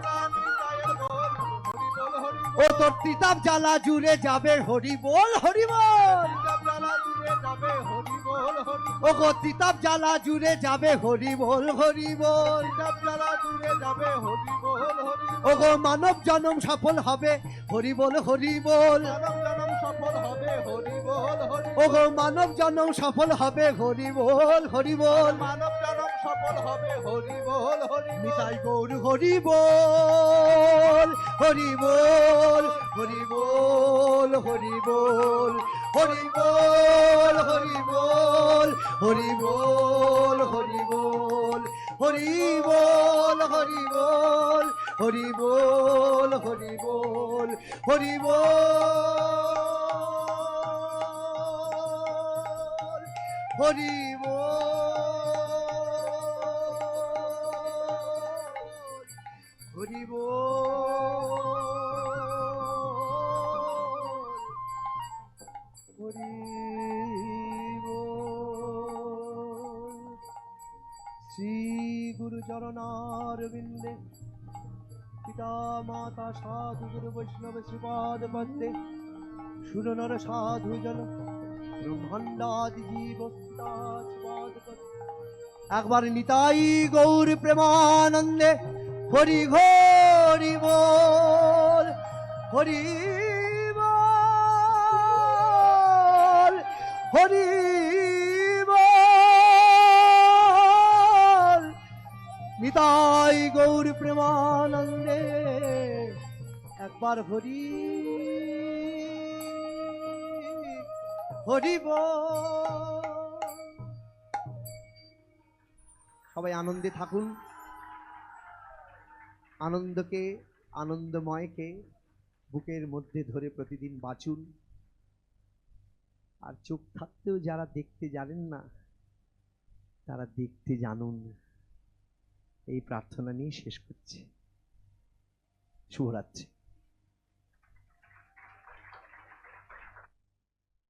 ও তোর তিতাব জ্বালা জুড়ে যাবে, হরি বল, হরি বল। ও গো তিতাব জ্বালা জুড়ে যাবে, হরি বল, হরি বল। ও গো মানব জন্ম সফল হবে, হরি বল, হরি বল। ও গো মানব জন্ম সফল হবে, হরি বল, হরি বল। মানব জন্ম সফল হবে। হরি বল, হরি বল। নিতাই গৌর হরি বল, হরি বল, হরি বল, হরি বল, হরি বল, হরি বল, হরি বল, হরি বল, হরি বল, হরি বল, হরি বল, হরি বল, হরি বল, হরি বল, হরি বল, হরি বল। শ্রী গুরু চরণার বিন্দে পিতা মাতা সাধু গুরু বৈষ্ণব শ্রীপাদ পদ্মে সুরনর সাধু জন ব্রহ্মাণ্ডাদি জীব শ্রীপাদ পদ্মে। একবার নিতাই গৌর প্রেমানন্দে হরি ঘরি বল, হরি বল, হরি বল। নিতাই গৌর প্রেমানন্দে একবার হরি হরি বল। সবাই আনন্দে থাকুন, আনন্দকে, আনন্দময়কে বুকের মধ্যে ধরে প্রতিদিন বাঁচুন। আর চোখ থাকতেও যারা দেখতে জানেন না, তারা দেখতে জানুন। এই প্রার্থনা নিয়ে শেষ করছি। শুভরাত্রি।